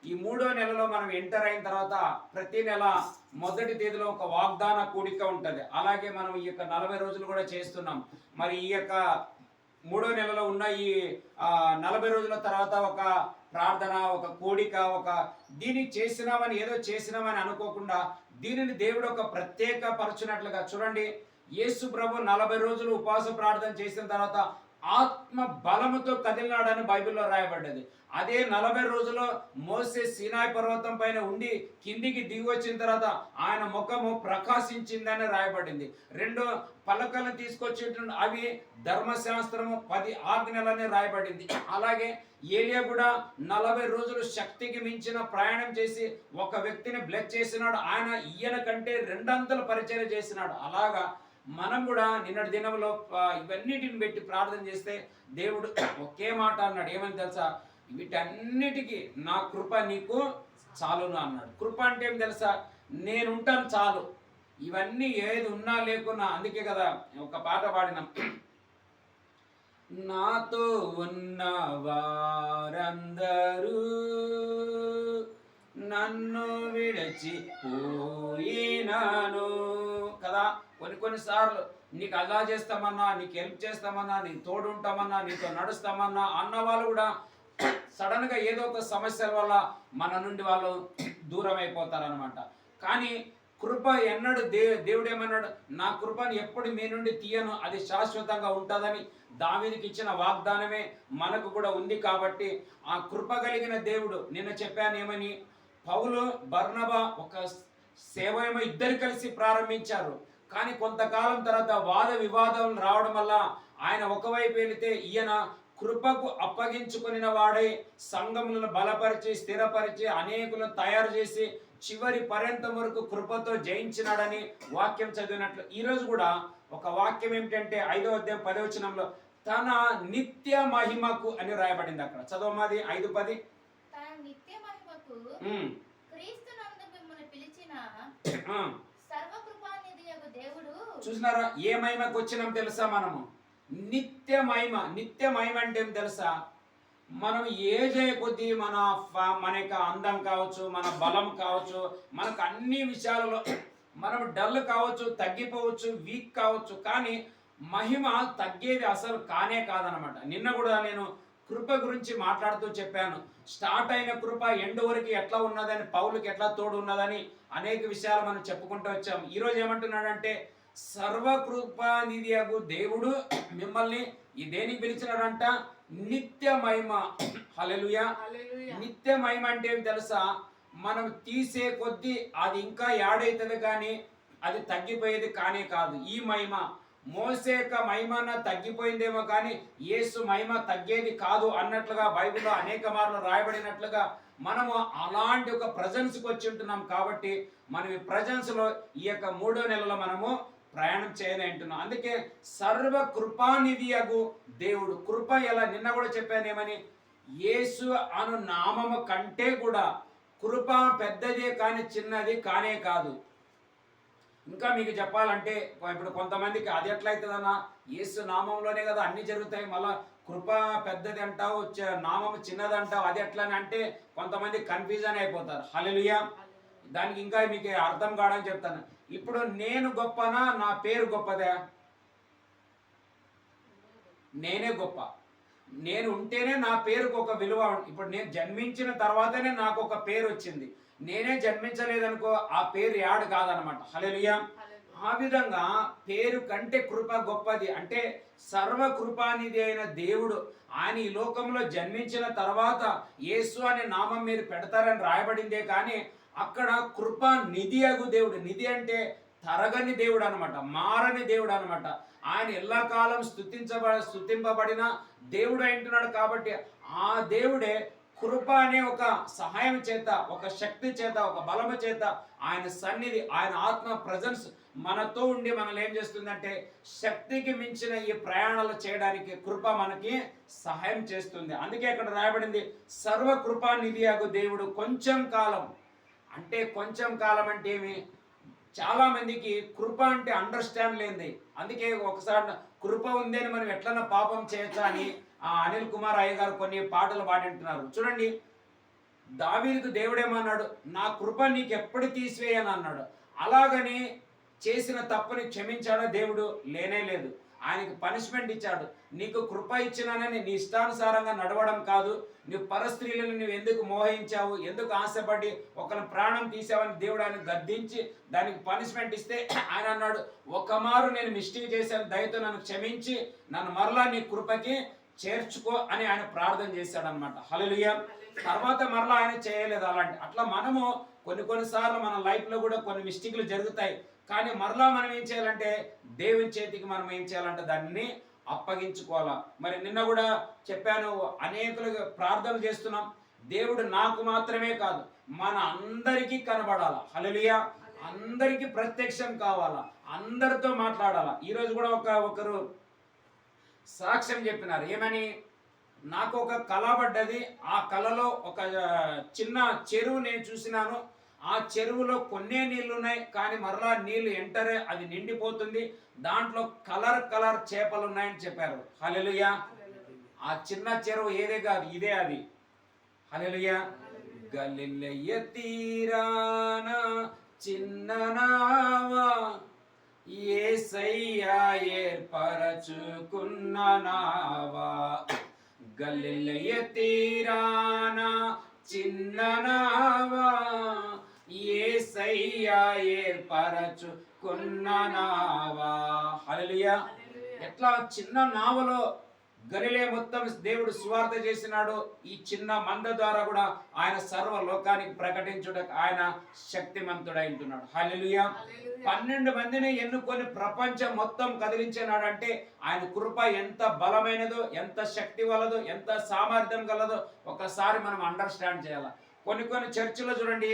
ఈ 3వ నెలలో మనం ఎంటర్ అయిన తర్వాత ప్రతి నెల మొదటి తేదీలో ఒక వాగ్దాన కూడిక ఉంటుంది. అలాగే మనం ఈ యొక్క 40 రోజులు కూడా చేస్తున్నాం. మరి ఈ యొక్క 3వ నెలలో ఉన్న ఈ 40 రోజుల తర్వాత ఒక ప్రార్థన, ఒక కూడిక, దీన్ని చేసినామని ఏదో చేసినామని అనుకోకుండా దీనిని దేవుడు ఒక ప్రత్యేక పరచునట్లుగా చూడండి. యేసు ప్రభు 40 రోజులు ఉపవాస ప్రార్థన చేసిన తర్వాత ఆత్మ బలముతో కదిలినాడని బైబిల్లో రాయబడ్డది. అదే 40 రోజుల్లో మోసే సీనాయి పర్వతం పైన ఉండి కిందికి దిగి వచ్చిన తర్వాత ఆయన ముఖము ప్రకాశించిందని రాయబడింది. 2 పలకలను తీసుకొచ్చి అవి ధర్మశాస్త్రము 10 ఆజ్ఞలని రాయబడింది. అలాగే ఏలియా కూడా 40 రోజులు శక్తికి మించిన ప్రయాణం చేసి ఒక వ్యక్తిని బ్లెస్ చేసినాడు. ఆయన ఈయన కంటే 2 అంతలు పరిచయం చేసినాడు. అలాగా మనం కూడా నిన్నటి దినంలో ఇవన్నిటిని పెట్టి ప్రార్థన చేస్తే దేవుడు ఒకే మాట అన్నాడు. ఏమని తెలుసా? వీటన్నిటికీ నా కృప నీకు చాలును అన్నాడు. కృప అంటే ఏం తెలుసా? నేనుంటాను చాలు, ఇవన్నీ ఏది ఉన్నా లేకున్నా. అందుకే కదా ఒక పాట పాడినాం, నాతో ఉన్న వారందరూ నన్ను విడిచి పోయినాను కదా. కొన్నిసార్లు నీకు అలా చేస్తామన్నా, నీకు హెల్ప్ చేస్తామన్నా, నీ తోడు ఉంటామన్నా, నీతో నడుస్తామన్నా అన్న వాళ్ళు కూడా సడన్గా ఏదో ఒక సమస్యల వల్ల మన నుండి వాళ్ళు దూరం అయిపోతారనమాట. కానీ కృప ఎన్నడు దేవుడు ఏమన్నాడు, నా కృపను ఎప్పుడు మీ నుండి తీయను, అది శాశ్వతంగా ఉంటుందని దావీదుకి ఇచ్చిన వాగ్దానమే మనకు కూడా ఉంది. కాబట్టి ఆ కృప కలిగిన దేవుడు, నిన్న చెప్పాను ఏమని, పౌలు బర్నబా ఒక సేవ ఏమో ఇద్దరు కలిసి ప్రారంభించారు. కానీ కొంతకాలం తర్వాత వాద వివాదాలు రావడం వల్ల ఆయన ఒకవైపు వెళితే ఈయన కృపకు అప్పగించుకుని వాడై సంఘములను బలపరిచి స్థిరపరిచి అనేకులను తయారు చేసి చివరి పర్యంతం వరకు కృపతో జయించినాడని వాక్యం చదివినట్లు ఈరోజు కూడా ఒక వాక్యం ఏమిటంటే 5వ అధ్యాయం 10వ వచనంలో తన నిత్య మహిమకు అని రాయబడింది. అక్కడ చదవమాది 5:10. తన నిత్య మహిమకు క్రీస్తునందు మిమ్మల్ని పిలిచిన సర్వకృపానిధియగు దేవుడు. చూసినారా ఏ మహిమకు వచ్చినాం తెలుసా? మనము నిత్య మహిమ. నిత్య మహిమ అంటే ఏం తెలుసా? మనం ఏజ్ అయ్యే కొద్దీ మన యొక్క అందం కావచ్చు, మన బలం కావచ్చు, మనకు అన్ని విషయాలలో మనం డల్ కావచ్చు, తగ్గిపోవచ్చు, వీక్ కావచ్చు, కానీ మహిమ తగ్గేది అసలు కానే కాదనమాట. నిన్న కూడా నేను కృప గురించి మాట్లాడుతూ చెప్పాను. స్టార్ట్ అయిన కృప ఎండ్ వరకు ఎట్లా ఉన్నదని, పౌలుకి ఎట్లా తోడు ఉన్నదని అనేక విషయాలు మనం చెప్పుకుంటూ వచ్చాం. ఈరోజు ఏమంటున్నాడంటే సర్వకృపానిధియగు దేవుడు మిమ్మల్ని ఈ దేనికి పిలిచినాడంట? నిత్య మహిమ. హల్లెలూయా. నిత్య మహిమ అంటే ఏం తెలుసా? మనం తీసే కొద్దీ అది ఇంకా యాడ్ అవుతుంది, కానీ అది తగ్గిపోయేది కానే కాదు. ఈ మహిమ మోసే యొక్క మహిమ తగ్గిపోయిందేమో కానీ యేసు మహిమ తగ్గేది కాదు అన్నట్లుగా బైబిల్లో అనేక మార్లు రాయబడినట్లుగా మనము అలాంటి ఒక ప్రజెన్స్కి వచ్చి ఉంటున్నాం. కాబట్టి మనం ఈ ప్రజెన్స్లో ఈ యొక్క 3వ నెలలో మనము ప్రయాణం చేయని అంటున్నాం. అందుకే సర్వ కృపానిధియగు దేవుడు. కృప ఎలా నిన్న కూడా చెప్పాను ఏమని, యేసు అను నామము కంటే కూడా కృప పెద్దదే కానీ చిన్నది కానే కాదు. ఇంకా మీకు చెప్పాలంటే ఇప్పుడు కొంతమందికి అది ఎట్లయితుందన్నా, యేసు నామంలోనే కదా అన్ని జరుగుతాయి, మళ్ళా కృప పెద్దది అంటావు, నామం చిన్నది అంటావు, అది ఎట్లని అంటే కొంతమంది కన్ఫ్యూజన్ అయిపోతారు. హల్లెలూయా. దానికి ఇంకా మీకు అర్థం కావడానికి చెప్తాను. ఇప్పుడు నేను గొప్పనా, నా పేరు గొప్పదా? నేనే గొప్ప. నేను ఉంటేనే నా పేరుకు ఒక విలువ. ఇప్పుడు నేను జన్మించిన తర్వాతనే నాకు ఒక పేరు వచ్చింది. నేనే జన్మించలేదనుకో ఆ పేరు యాడ్ కాదనమాట. హల్లెలూయా. ఆ విధంగా పేరు కంటే కృప గొప్పది. అంటే సర్వ కృపానిధి అయిన దేవుడు ఆయన ఈ లోకంలో జన్మించిన తర్వాత యేసు అనే నామం మీరు పెడతారని రాయబడిందే, కానీ అక్కడ కృప నిధి అగు దేవుడు. నిధి అంటే తరగని దేవుడు అనమాట, మారని దేవుడు అనమాట. ఆయన ఎల్లకాలం స్తుతింపబడిన దేవుడు అంటున్నాడు. కాబట్టి ఆ దేవుడే కృప అనే ఒక సహాయం చేత, ఒక శక్తి చేత, ఒక బలము చేత ఆయన సన్నిధి, ఆయన ఆత్మ ప్రజెన్స్ మనతో ఉండి మనల్ని ఏం చేస్తుందంటే శక్తికి మించిన ఈ ప్రయాణాలు చేయడానికి కృప మనకి సహాయం చేస్తుంది. అందుకే అక్కడ రాయబడింది సర్వ కృపానిధి అగు దేవుడు. కొంచెం కాలం అంటే, కొంచెం కాలం అంటే ఏమి? చాలా మందికి కృప అంటే అండర్స్టాండ్ లేనిది. అందుకే ఒకసారి కృప ఉంది అని మనం ఎట్లన్నా పాపం చేయొచ్చా అని అనిల్ కుమార్ అయ్య గారు కొన్ని పాటలు పాడింటున్నారు. చూడండి, దావీదుకు దేవుడేమన్నాడు, నా కృప నీకు ఎప్పుడు తీసివేయని అన్నాడు. అలాగని చేసిన తప్పుని క్షమించాడా దేవుడు? లేనే లేదు. ఆయనకి పనిష్మెంట్ ఇచ్చాడు. నీకు కృప ఇచ్చినానని నీ ఇష్టానుసారంగా నడవడం కాదు, నువ్వు పరస్త్రీలను నువ్వు ఎందుకు మోహించావు, ఎందుకు ఆశపడి ఒకరి ప్రాణం తీసావని దేవుడు ఆయన గద్దించి దానికి పనిష్మెంట్ ఇస్తే ఆయన అన్నాడు, ఒక మారు నేను మిస్టేక్ చేశాను, దయతో నన్ను క్షమించి నన్ను మరలా నీ కృపకి చేర్చుకో అని ఆయన ప్రార్థన చేశాడు అనమాట. హల్లెలూయా. తర్వాత మరలా ఆయన చేయలేదు అలాంటి. అట్లా మనము కొన్నిసార్లు మన లైఫ్లో కూడా కొన్ని మిస్టేక్లు జరుగుతాయి, కానీ మరలా మనం ఏం చేయాలంటే దేవుని చేతికి మనం ఏం చేయాలంటే దాన్ని అప్పగించుకోవాలా. మరి నిన్న కూడా చెప్పాను, అనేకులుగా ప్రార్థనలు చేస్తున్నాం. దేవుడు నాకు మాత్రమే కాదు మన అందరికీ కనబడాలా. హల్లెలూయా. అందరికీ ప్రత్యక్షం కావాలా, అందరితో మాట్లాడాలా. ఈరోజు కూడా ఒకరు సాక్ష్యం చెప్పినారు. ఏమని? నాకు ఒక కళ పడ్డది, ఆ కళలో ఒక చిన్న చెరువు నేను చూసినాను. ఆ చెరువులో కొన్నే నీళ్లు ఉన్నాయి, కానీ మరలా నీళ్లు ఎంటరే అది నిండిపోతుంది, దాంట్లో కలర్ చేపలు ఉన్నాయని చెప్పారు. హల్లెలూయా. ఆ చిన్న చెరువు ఏదే కాదు, ఇదే అది. హల్లెలూయా. గలిలయ తీరాన చిన్న నావా యేసయ్యా ఏర్పరచుకున్న నావా, గలిలయ తీరాన చిన్న నావా యేసయ్యా ఏర్పరచుకున్న నావా. హల్లెలూయా. ఎట్లా చిన్న నావలో గలిలే మొత్తం దేవుడు సువార్త చేసినాడు, ఈ చిన్న మంద ద్వారా కూడా ఆయన సర్వ లోకానికి ప్రకటించుటకు ఆయన శక్తిమంతుడై ఉంటున్నాడు. హల్లెలూయా. 12 మందిని ఎన్నుకొని ప్రపంచం మొత్తం కదిలించినాడంటే ఆయన కృప ఎంత బలమైనదో, ఎంత శక్తి వలదో, ఎంత సామర్థ్యం గలదో ఒకసారి మనం అండర్స్టాండ్ చేయాలి. కొన్ని చర్చిలో చూడండి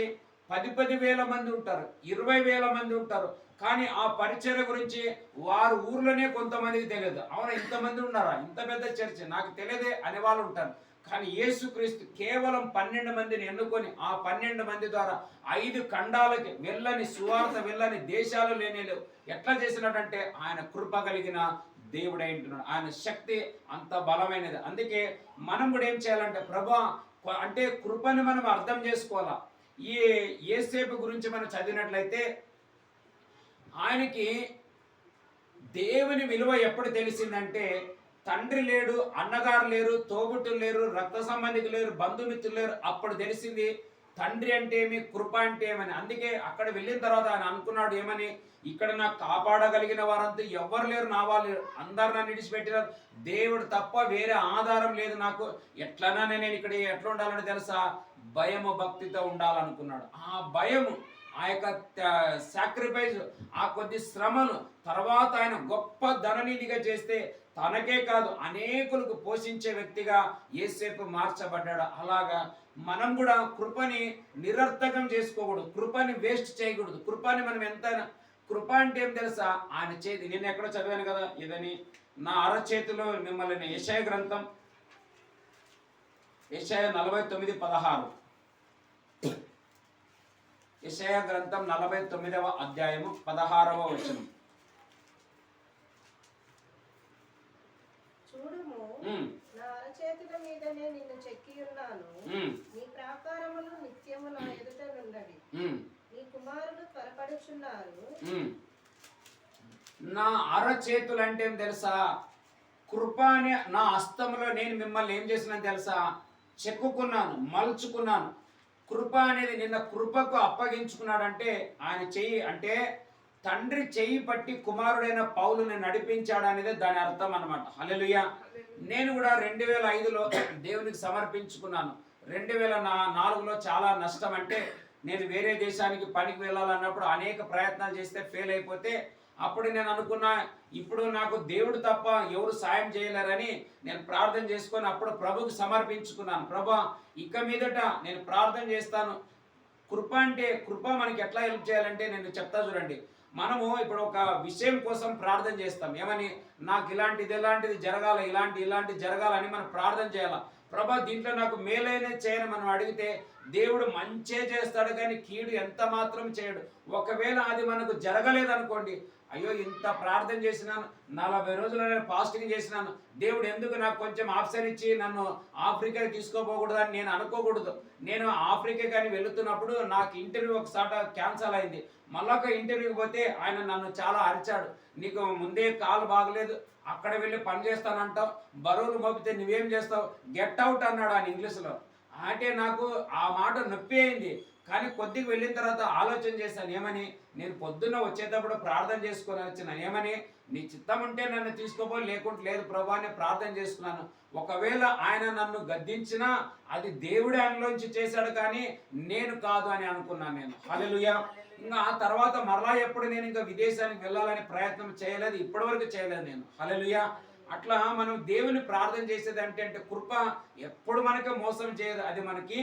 10,000 మంది ఉంటారు, 20,000 మంది ఉంటారు, కానీ ఆ పరిచర్య గురించి వారు ఊర్లోనే కొంతమందికి తెలియదు. అవునా, ఇంతమంది ఉన్నారా, ఇంత పెద్ద చర్చ్ నాకు తెలియదే అనే వాళ్ళు ఉంటారు. కానీ యేసుక్రీస్తు కేవలం 12 మందిని ఎన్నుకొని ఆ 12 మంది ద్వారా 5 ఖండాలకి వెళ్ళని సువార్త వెళ్ళని దేశాలు లేనేలేవు. ఎట్లా చేసినట్టంటే ఆయన కృప కలిగిన దేవుడై ఉంటున్నాడు. ఆయన శక్తి అంత బలమైనది. అందుకే మనం కూడా ఏం చేయాలంటే ప్రభా అంటే కృపని మనం అర్థం చేసుకోవాలా. ఈ యేసేపు గురించి మనం చదివినట్లయితే ఆయనకి దేవుని విలువ ఎప్పుడు తెలిసిందంటే తండ్రి లేడు, అన్నగారు లేరు, తోబుట్టులు లేరు, రక్త సంబంధికులు లేరు, బంధుమిత్రులు లేరు. అప్పుడు తెలిసింది తండ్రి అంటే ఏమి, కృప అంటే ఏమని. అందుకే అక్కడ వెళ్ళిన తర్వాత ఆయన అనుకున్నాడు ఏమని, ఇక్కడ నాకు కాపాడగలిగిన వారంతా ఎవ్వరు లేరు, నా వాళ్ళు అందరు నన్ను విడిచిపెట్టినారు, దేవుడు తప్ప వేరే ఆధారం లేదు నాకు, ఎట్లనా నేను ఇక్కడ ఎట్లా ఉండాలని తెలుసా, భయము భక్తితో ఉండాలనుకున్నాడు. ఆ భయము, ఆ యొక్క సాక్రిఫైస్, ఆ కొద్ది శ్రమను తర్వాత ఆయన గొప్ప ధననిధిగా చేస్తే తనకే కాదు అనేకులకు పోషించే వ్యక్తిగా యేసేపు మార్చబడ్డాడు. అలాగా మనం కూడా కృపని నిరర్థకం చేసుకోకూడదు, కృపని వేస్ట్ చేయకూడదు. కృపని మనం ఎంతైనా, కృప అంటే ఏం తెలుసా, ఆయన చేతి, నేను ఎక్కడో చదివాను కదా ఇదని, నా అరచేతిలో మిమ్మల్ని యెషయా గ్రంథం, యెషయా 49:16, యెషయా గ్రంథం 49వ అధ్యాయము 16వ వచనం. చూడుము, నా అరచేతుల మీదనే నిన్ను చెక్కి ఉన్నాను, నీ ప్రాకారములు నిత్యము నా ఎదుట నుండవి, నీ కుమారులు త్వరపడుచున్నారు. నా అరచేతులు అంటే ఏం తెలుసా, కృప అనే నా హస్తంలో నేను మిమ్మల్ని ఏం చేసినా తెలుసా, చెక్కుకున్నాను, మలుచుకున్నాను. కృప అనేది నిన్న కృపకు అప్పగించుకున్నాడంటే ఆయన చెయ్యి అంటే తండ్రి చెయ్యి పట్టి కుమారుడైన పౌలుని నడిపించాడు అనేది దాని అర్థం అన్నమాట. హల్లెలూయా. నేను కూడా 2005లో దేవునికి సమర్పించుకున్నాను. 2004లో చాలా నష్టం, అంటే నేను వేరే దేశానికి పనికి వెళ్ళాలన్నప్పుడు అనేక ప్రయత్నాలు చేస్తే ఫెయిల్ అయిపోతే అప్పుడు నేను అనుకున్నా ఇప్పుడు నాకు దేవుడు తప్ప ఎవరు సాయం చేయలేరని నేను ప్రార్థన చేసుకొని అప్పుడు ప్రభుకి సమర్పించుకున్నాను. ప్రభా ఇక మీదట నేను ప్రార్థన చేస్తాను. కృప అంటే, కృప మనకి ఎట్లా హెల్ప్ చేయాలంటే నేను చెప్తా చూడండి. మనము ఇప్పుడు ఒక విషయం కోసం ప్రార్థన చేస్తాం, ఏమని, నాకు ఇలాంటిది జరగాలి, ఇలాంటి జరగాలని మనం ప్రార్థన చేయాలి. ప్రభా దీంట్లో నాకు మేలైనది చేయని మనం అడిగితే దేవుడు మంచే చేస్తాడు కానీ కీడు ఎంత మాత్రం చేయడు. ఒకవేళ అది మనకు జరగలేదనుకోండి, అయ్యో ఇంత ప్రార్థన చేసినాను, 40 రోజులు నేను ఫాస్టింగ్ చేసినాను, దేవుడు ఎందుకు నాకు కొంచెం ఆప్షన్ ఇచ్చి నన్ను ఆఫ్రికాకి తీసుకోపోకూడదు అని నేను అనుకోకూడదు. నేను ఆఫ్రికా కానీ వెళుతున్నప్పుడు నాకు ఇంటర్వ్యూ ఒకసారి క్యాన్సల్ అయింది. మళ్ళీ ఒక ఇంటర్వ్యూకి పోతే ఆయన నన్ను చాలా అరిచాడు, నీకు ముందే కాలు బాగలేదు, అక్కడ వెళ్ళి పని చేస్తానంటావు, బరువులు మోపితే నువ్వేం చేస్తావు, గెట్ అవుట్ అన్నాడు ఆయన ఇంగ్లీష్లో. అంటే నాకు ఆ మాట నొప్పి అయింది. కానీ కొద్దిగా వెళ్ళిన తర్వాత ఆలోచన చేశాను, ఏమని, నేను పొద్దున్న వచ్చేటప్పుడు ప్రార్థన చేసుకొని వచ్చినాను, ఏమని, నీ చిత్తం ఉంటే నన్ను తీసుకోపో, లేకుంటే లేదు ప్రభా అని ప్రార్థన చేసుకున్నాను. ఒకవేళ ఆయన నన్ను గద్దించినా అది దేవుడే ఆయనలోంచి చేశాడు కానీ నేను కాదు అని అనుకున్నాను నేను. హల్లెలూయా. ఇంకా ఆ తర్వాత మరలా ఎప్పుడు నేను ఇంకా విదేశానికి వెళ్ళాలని ప్రయత్నం చేయలేదు, ఇప్పటివరకు చేయలేదు నేను. హల్లెలూయా. అట్లా మనం దేవుని ప్రార్థన చేసేది అంటే కృప ఎప్పుడు మనకి మోసం చేయదు, అది మనకి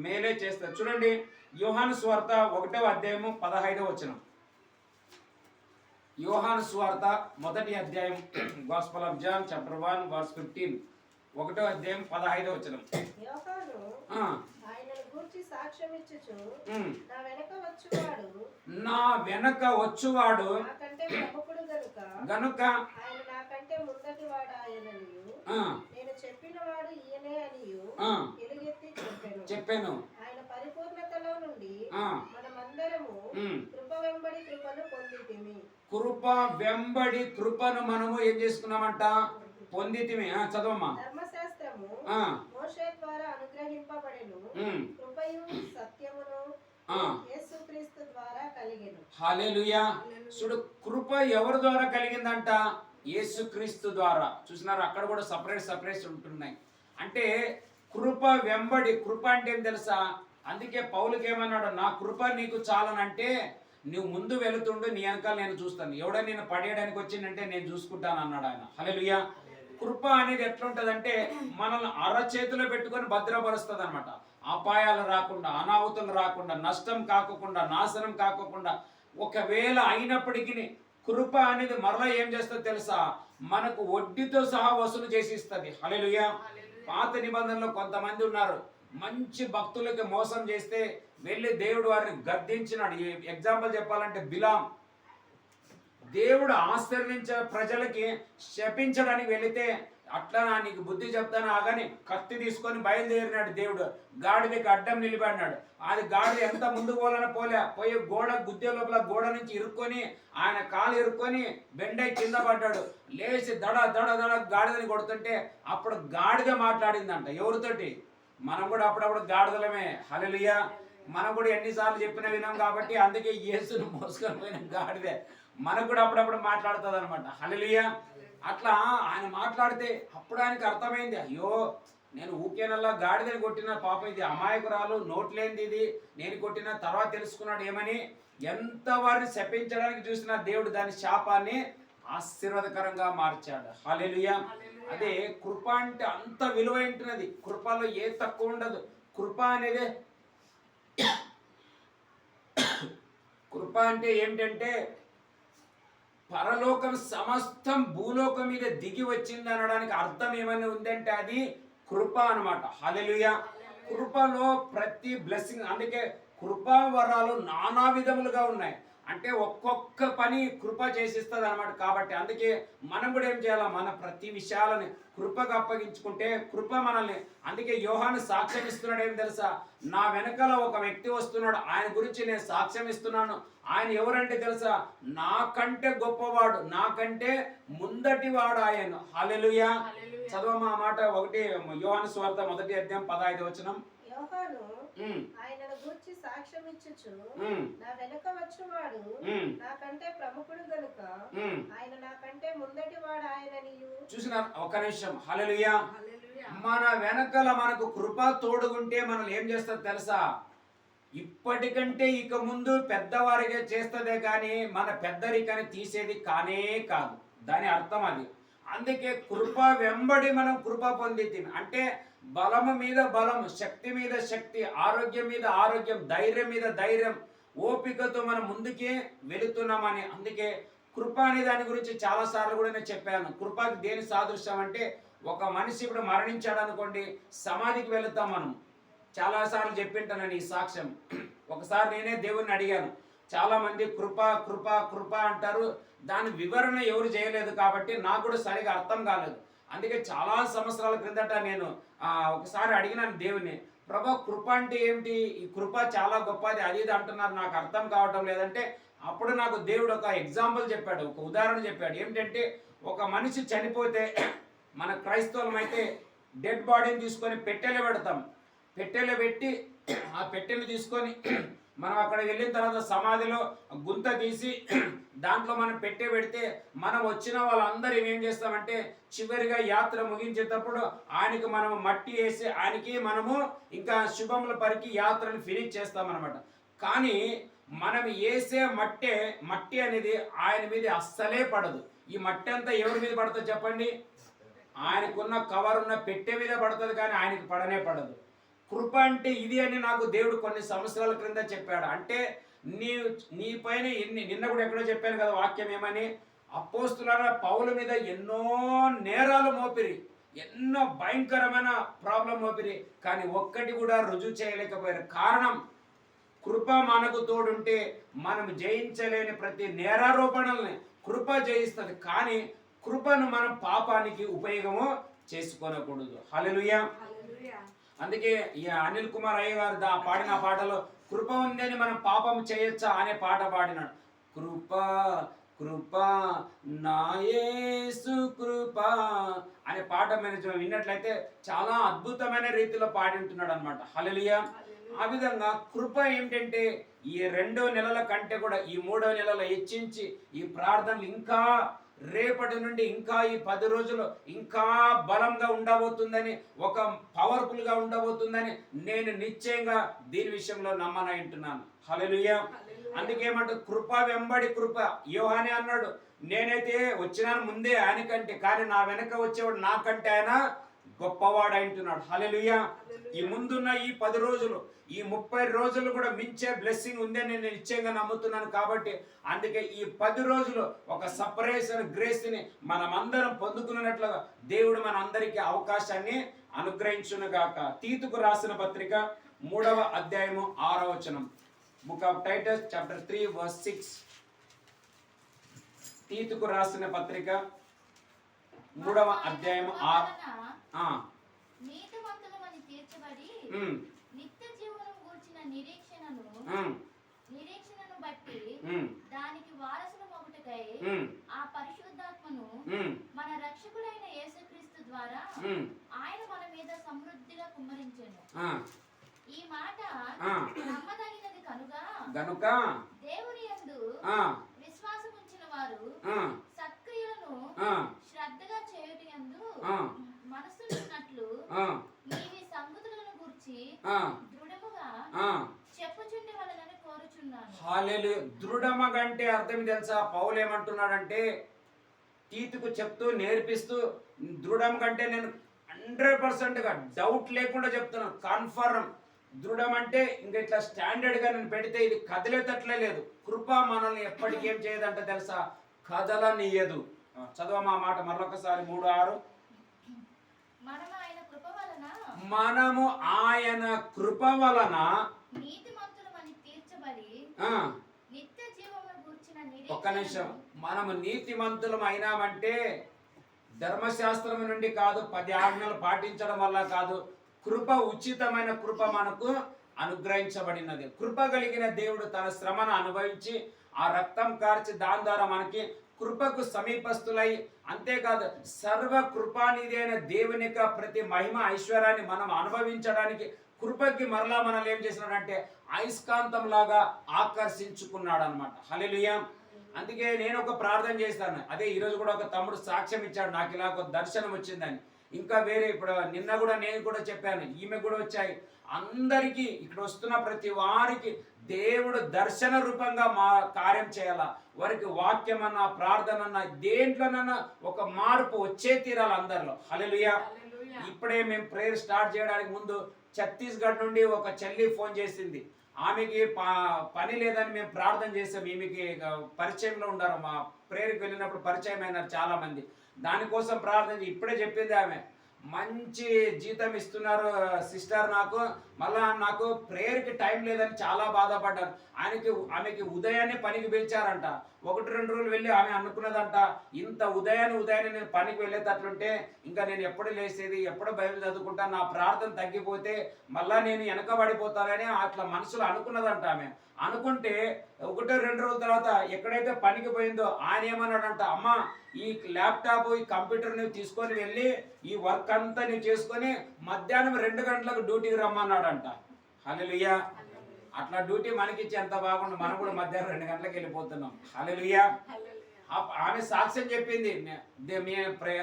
మేలే చేస్తుంది. చూడండి యోహాను సువార్త 1వ అధ్యాయము 15వ వచనం. యోహాను సువార్త 1వ అధ్యాయం, gospel of John chapter 1 verse 15, 1వ అధ్యాయం 15వ వచనం. యోహాను ఆయనను గూర్చి సాక్ష్యం ఇచ్చుచు, నా వెనక వచ్చువాడు నాకంటే ప్రముఖుడు గనుక ఆయన నాకంటే ముందటి వాడాయననియు, నేను చెప్పిన వాడు ఈయనే అనియు ఎలుగెత్తి చెప్పెను. ఆయన పరిపూర్ణతలో నుండి మనమందరము కృప వెంబడి కృపను పొందితిమి. కృప వెంబడి కృపను మనము ఏం చేసుకున్నామంట, పొందితిమి. చదవమ్మా. ధర్మశాస్త్రము మోషే ద్వారా అనుగ్రహింపబడెను, కృపయు సత్యమును యేసుక్రీస్తు ద్వారా కలిగెను. హల్లెలూయా. చూడు, కృప ఎవరి ద్వారా కలిగిందంట? యేసుక్రీస్తు ద్వారా. చూసినారు, అక్కడ కూడా సపరేట్ ఉంటున్నాయి. అంటే కృప వెంబడి, కృప అంటే ఏం తెలుసా? అందుకే పౌలుకి ఏమన్నాడు, నా కృప నీకు చాలనంటే నువ్వు ముందు వెళుతుండు, నీ వెనకాల నేను చూస్తాను, ఎవడో నేను పడేయడానికి వచ్చిందంటే నేను చూసుకుంటాను అన్నాడు ఆయన. హల్లెలూయా. కృప అనేది ఎట్లుంటదంటే మనల్ని అరచేతిలో పెట్టుకొని భద్రపరుస్తుంది అనమాట. అపాయాలు రాకుండా, అనాహుతులు రాకుండా, నష్టం కాకుండా, నాశనం కాకుండా, ఒకవేళ అయినప్పటికీ కృప అనేది మరలా ఏం చేస్తుంది తెలుసా? మనకు వడ్డీతో సహా వసూలు చేసి ఇస్తుంది. హల్లెలూయా. పాత నిబంధనలో కొంతమంది ఉన్నారు, మంచి భక్తులకి మోసం చేస్తే వెళ్ళి దేవుడు వారిని గద్దించినాడు. ఎగ్జాంపుల్ చెప్పాలంటే బిలాం. దేవుడు ఆశీర్వదించే ప్రజలకి శపించడానికి వెళితే, అట్లా నీకు బుద్ధి చెప్తాను ఆగాని కత్తి తీసుకొని బయలుదేరినాడు దేవుడు. గాడిదకి అడ్డం నిలబడినాడు. అది గాడిద ఎంత ముందు పోయి గోడ గుద్దే లోపల గోడ నుంచి ఇరుక్కొని ఆయన కాలు ఇరుక్కొని బెండై కింద పడ్డాడు. లేచి దడ దడ దడ గాడిదని కొడుతుంటే అప్పుడు గాడిద మాట్లాడిందంట. ఎవరితోటి? మనం కూడా అప్పుడప్పుడు గాడిదలమే. హల్లెలూయా. మనం కూడా ఎన్నిసార్లు చెప్పినా వినాం కాబట్టి అందుకే యేసును మోసుకొని పోయిన గాడిదే మనకు కూడా అప్పుడప్పుడు మాట్లాడుతుంది అనమాట. హల్లెలూయా. అట్లా ఆయన మాట్లాడితే అప్పుడు ఆయనకి అర్థమైంది, అయ్యో నేను ఊకేనల్లా గాడిదని కొట్టిన, పాప ఇది అమాయకురాలు, నోట్లేంది ఇది, నేను కొట్టిన. తర్వాత తెలుసుకున్నాడు ఏమని, ఎంత వారిని శపించడానికి చూసిన దేవుడు దాని శాపాన్ని ఆశీర్వాదకరంగా మార్చాడు. హల్లెలూయా. అదే కృప అంటే అంత విలువైంటున్నది. కృపలో ఏ తక్కువ ఉండదు. కృప అనేది కృప అంటే ఏమిటంటే పరలోకం సమస్తం భూలోకం మీద దిగి వచ్చింది అనడానికి అర్థం ఏమైనా ఉందంటే అది కృప అన్నమాట. హల్లెలూయా. కృపలో ప్రతి బ్లెస్సింగ్, అందుకే కృపా వరాలు నానా విధములుగా ఉన్నాయి. అంటే ఒక్కొక్క పని కృప చేసిస్తుంది అనమాట. కాబట్టి అందుకే మనం కూడా ఏం చేయాలి, మన ప్రతి విషయాలని కృపకు అప్పగించుకుంటే కృప మనల్ని, అందుకే యోహాను సాక్ష్యం ఇస్తున్నాడు. ఏం తెలుసా? నా వెనకాల ఒక వ్యక్తి వస్తున్నాడు, ఆయన గురించి నేను సాక్ష్యం ఇస్తున్నాను. ఆయన ఎవరంటే తెలుసా? నాకంటే గొప్పవాడు, నాకంటే ముందటి వాడు ఆయన. హల్లెలూయా. చదవమా ఆ మాట. 1 యోహాను సువార్త 1వ అధ్యాయం 15వ వచనం. యోహాను ఆయనను గూర్చి సాక్ష్యం ఇచ్చుచు, నా వెనుక వచ్చువాడు నాకంటే ప్రముఖుడు గనుక ఆయన నాకంటే ముందటి వాడు ఆయననియు. చూసినారు? ఒక నిమిషం. హల్లెలూయా. మన వెనకల మనకు కృప తోడుగుంటే మనల్ని ఏం చేస్తుంది తెలుసా? ఇప్పటికంటే ఇక ముందు పెద్దవారిగా చేస్తదే కానీ మన పెద్దరికని తీసేది కానే కాదు. దాని అర్థం అది. అందుకే కృప వెంబడి మనం కృప పొందితే, అంటే బలము మీద బలం, శక్తి మీద శక్తి, ఆరోగ్యం మీద ఆరోగ్యం, ధైర్యం మీద ధైర్యం, ఓపికతో మనం ముందుకే వెళుతున్నామని. అందుకే కృప అనే దాని గురించి చాలా సార్లు కూడా నేను చెప్పాను. కృపకి దేని సాదృశ్యం అంటే, ఒక మనిషి ఇప్పుడు మరణించాడు అనుకోండి, సమాధికి వెళుతాం మనం. చాలాసార్లు చెప్పింటానని ఈ సాక్ష్యం. ఒకసారి నేనే దేవుణ్ణి అడిగాను. చాలా మంది కృప కృప కృప అంటారు, దాని వివరణ ఎవరు చేయలేదు కాబట్టి నాకు కూడా సరిగా అర్థం కాలేదు. అందుకే చాలా సంవత్సరాల క్రిందట నేను ఒకసారి అడిగినాను దేవుని, ప్రభా కృప అంటే ఏమిటి, ఈ కృప చాలా గొప్పది అది ఇది అంటున్నారు, నాకు అర్థం కావటం లేదంటే అప్పుడు నాకు దేవుడు ఒక ఎగ్జాంపుల్ చెప్పాడు, ఒక ఉదాహరణ చెప్పాడు. ఏమిటంటే, ఒక మనిషి చనిపోతే మన క్రైస్తవులం అయితే డెడ్ బాడీని తీసుకొని పెట్టెలో పెడతాం. పెట్టెలో పెట్టి ఆ పెట్టెలు తీసుకొని మనం అక్కడ వెళ్ళిన తర్వాత సమాధిలో గుంత తీసి దాంట్లో మనం పెట్టే పెడితే మనం వచ్చిన వాళ్ళందరూ ఏం చేస్తామంటే చివరిగా యాత్ర ముగించేటప్పుడు ఆయనకి మనము మట్టి వేసి ఆయనకి మనము ఇంకా శుభముల పరికి యాత్రను ఫినిష్ చేస్తామన్నమాట. కానీ మనం వేసే మట్టి అనేది ఆయన మీద అస్సలే పడదు. ఈ మట్టి అంతా ఎవరి మీద పడుతుంది చెప్పండి? ఆయనకున్న కవర్ ఉన్న పెట్టె మీద పడుతుంది, కానీ ఆయనకి పడనే పడదు. కృప అంటే ఇది అని నాకు దేవుడు కొన్ని సంవత్సరాల క్రింద చెప్పాడు. అంటే నీ పైన నిన్న కూడా ఎక్కడో చెప్పాను కదా వాక్యం ఏమని, అపోస్తులైన పౌలు మీద ఎన్నో నేరాలు మోపిరి, ఎన్నో భయంకరమైన ప్రాబ్లం మోపిరి, కానీ ఒక్కటి కూడా రుజువు చేయలేకపోయారు. కారణం, కృప మనకు తోడుంటే మనం జయించలేని ప్రతి నేరారోపణల్ని కృప జయిస్తుంది. కానీ కృపను మనం పాపానికి ఉపయోగము చేసుకోనకూడదు. హల్లెలూయా. అందుకే ఈ అనిల్ కుమార్ అయ్య గారు పాడిన పాటలో కృప ఉందని మనం పాపం చేయొచ్చా అనే పాట పాడినాడు. కృప కృప నా యేసు కృప అనే పాట మనం విన్నట్లయితే చాలా అద్భుతమైన రీతిలో పాడి ఉంటున్నాడు అనమాట. హల్లెలూయా. ఆ విధంగా కృప ఏంటంటే ఈ 2 నెలల కంటే కూడా ఈ 3వ నెలలో హెచ్చించి ఈ ప్రార్థనలు ఇంకా రేపటి నుండి ఇంకా ఈ 10 రోజులు ఇంకా బలంగా ఉండబోతుందని, ఒక పవర్ఫుల్ గా ఉండబోతుందని నేను నిశ్చయంగా దీని విషయంలో నమ్మనంటున్నాను. హల్లెలూయా. అందుకేమంటే కృప వెంబడి కృప. యోహానే అన్నాడు, నేనైతే వచ్చినాను ముందే ఆయనకంటే, కానీ నా వెనక వచ్చేవాడు నాకంటే ఆయన గొప్పవాడు అంటున్నాడు. హల్లెలూయా. ఈ ముందున్న ఈ 10 రోజులు, ఈ 30 రోజులు కూడా మించే బ్లెస్సింగ్ ఉందని నేను నిశ్చయంగా నమ్ముతున్నాను. కాబట్టి అందుకే ఈ 10 రోజులు ఒక సపరేషన్ గ్రేస్ ని మనమందరం పొందుకున్నట్లుగా దేవుడు మన అందరికీ అవకాశాన్ని అనుగ్రహించునుగాక. తీతుకు రాసిన పత్రిక 3వ అధ్యాయము 6వ వచనం. Book of Titus chapter 3 verse 6. తీతుకు రాసిన పత్రిక 3వ అధ్యాయము 6. నీతిమంతులమని తీర్చబడి నిత్య జీవనం గూర్చిన నిరీక్షణను బట్టి దానికి వారసులమగుటకై ఆ పరిశుద్ధాత్మను మన రక్షకుడైన యేసుక్రీస్తు ద్వారా ఆయన మన మీద సమృద్ధిగా కుమ్మరించెను. ఈ మాట నమ్మదగినది కనుక దేవుని యందు విశ్వాసముంచిన వారు సత్క్రియలను శ్రద్ధగా చేయుట యందు మనసున్నట్లు నీవి సంగతులను గురించి దృఢముగా చెప్పుచుండే వాళ్ళని కోరుచున్నాను. హల్లెలూయా. దృఢమగంటే అర్థం తెలుసా? పౌలు ఏమంటున్నాడంటే తీతుకు చెప్తూ నేర్పిస్తూ దృఢం కంటే నేను 100%గా డౌట్ లేకుండా చెప్తున్నాను, కన్ఫర్మ్. దృఢం అంటే ఇంక ఇట్లా స్టాండర్డ్ గా నేను పెడితే ఇది కదిలేటట్లే లేదు. కృప మనల్ని ఎప్పటికీ ఏం చేయదంటే తెలుసా? కదలనీయదు. చదవమా మాట మరొకసారి 3:6. మనము ఆయన కృప వలన నీతిమంతులమని తీర్చబడి నిత్య జీవమును గూర్చిన ఒక్క నిమిషం. మనము నీతిమంతులం అయినామంటే ధర్మశాస్త్రం నుండి కాదు, 10 ఆజ్ఞలు పాటించడం వల్ల కాదు, కృప, ఉచితమైన కృప మనకు అనుగ్రహించబడినది. కృప కలిగిన దేవుడు తన శ్రమను అనుభవించి ఆ రక్తం కార్చి దాని ద్వారా మనకి కృపకు సమీపస్తులై, అంతేకాదు సర్వ కృపానిధి అయిన దేవుని యొక్క ప్రతి మహిమ ఐశ్వర్యాన్ని మనం అనుభవించడానికి కృపకి మరలా మనల్ని ఏం చేసినాడంటే అయస్కాంతం లాగా ఆకర్షించుకున్నాడు అనమాట. హల్లెలూయా. అందుకే నేను ఒక ప్రార్థన చేస్తాను. అదే ఈరోజు కూడా ఒక తమ్ముడు సాక్ష్యం ఇచ్చాడు, నాకు ఇలా ఒక దర్శనం వచ్చిందని. ఇంకా వేరే ఇప్పుడు నిన్న కూడా నేను కూడా చెప్పాను, ఈమె కూడా వచ్చాయి. అందరికీ ఇక్కడ వస్తున్న ప్రతి వారికి దేవుడు దర్శన రూపంగా మా కార్యం చేయాలా. వారికి వాక్యం అన్నా ప్రార్థన అన్నా దేంట్లోనన్నా ఒక మార్పు వచ్చే తీరాలి అందరిలో. హల్లెలూయా. ఇప్పుడే మేము ప్రేయర్ స్టార్ట్ చేయడానికి ముందు ఛత్తీస్గఢ్ నుండి ఒక చెల్లి ఫోన్ చేసింది. ఆమెకి పని లేదని మేము ప్రార్థన చేసాం. ఈమెకి పరిచయంలో ఉన్నారు, మా ప్రేయర్కి వెళ్ళినప్పుడు పరిచయం అయినారు చాలా మంది. దానికోసం ప్రార్థన ఇప్పుడే చెప్పింది ఆమె. మంచి జీతం ఇస్తున్నారు సిస్టర్, నాకు ప్రేయర్కి టైం లేదని చాలా బాధపడ్డాను. ఆమెకి ఉదయాన్నే పనికి పిలిచారంట. 1-2 రోజులు వెళ్ళి ఆమె అనుకున్నదంట, ఇంత ఉదయాన్నే నేను పనికి వెళ్ళేటట్లుంటే ఇంకా నేను ఎప్పుడు లేసేది, ఎప్పుడు బైబిల్ చదువుకుంటాను, నా ప్రార్థన తగ్గిపోతే మళ్ళా నేను వెనకబడిపోతానని అట్లా మనసులో అనుకున్నదంట. ఆమె అనుకుంటే 1-2 రోజుల తర్వాత ఎక్కడైతే పనికి పోయిందో ఆయన ఏమన్నాడంట, అమ్మా ఈ ల్యాప్టాప్ ఈ కంప్యూటర్ నువ్వు తీసుకొని వెళ్ళి ఈ వర్క్ అంతా నువ్వు చేసుకొని మధ్యాహ్నం 2 గంటలకు డ్యూటీకి రమ్మన్నాడంట. హల్లెలూయా. అట్లా డ్యూటీ మనకిచ్చి ఎంత బాగుండు, మనం కూడా మధ్యాహ్నం 2 గంటలకు వెళ్ళిపోతున్నాం. హల్లెలూయా. ఆమె సాక్ష్యం చెప్పింది.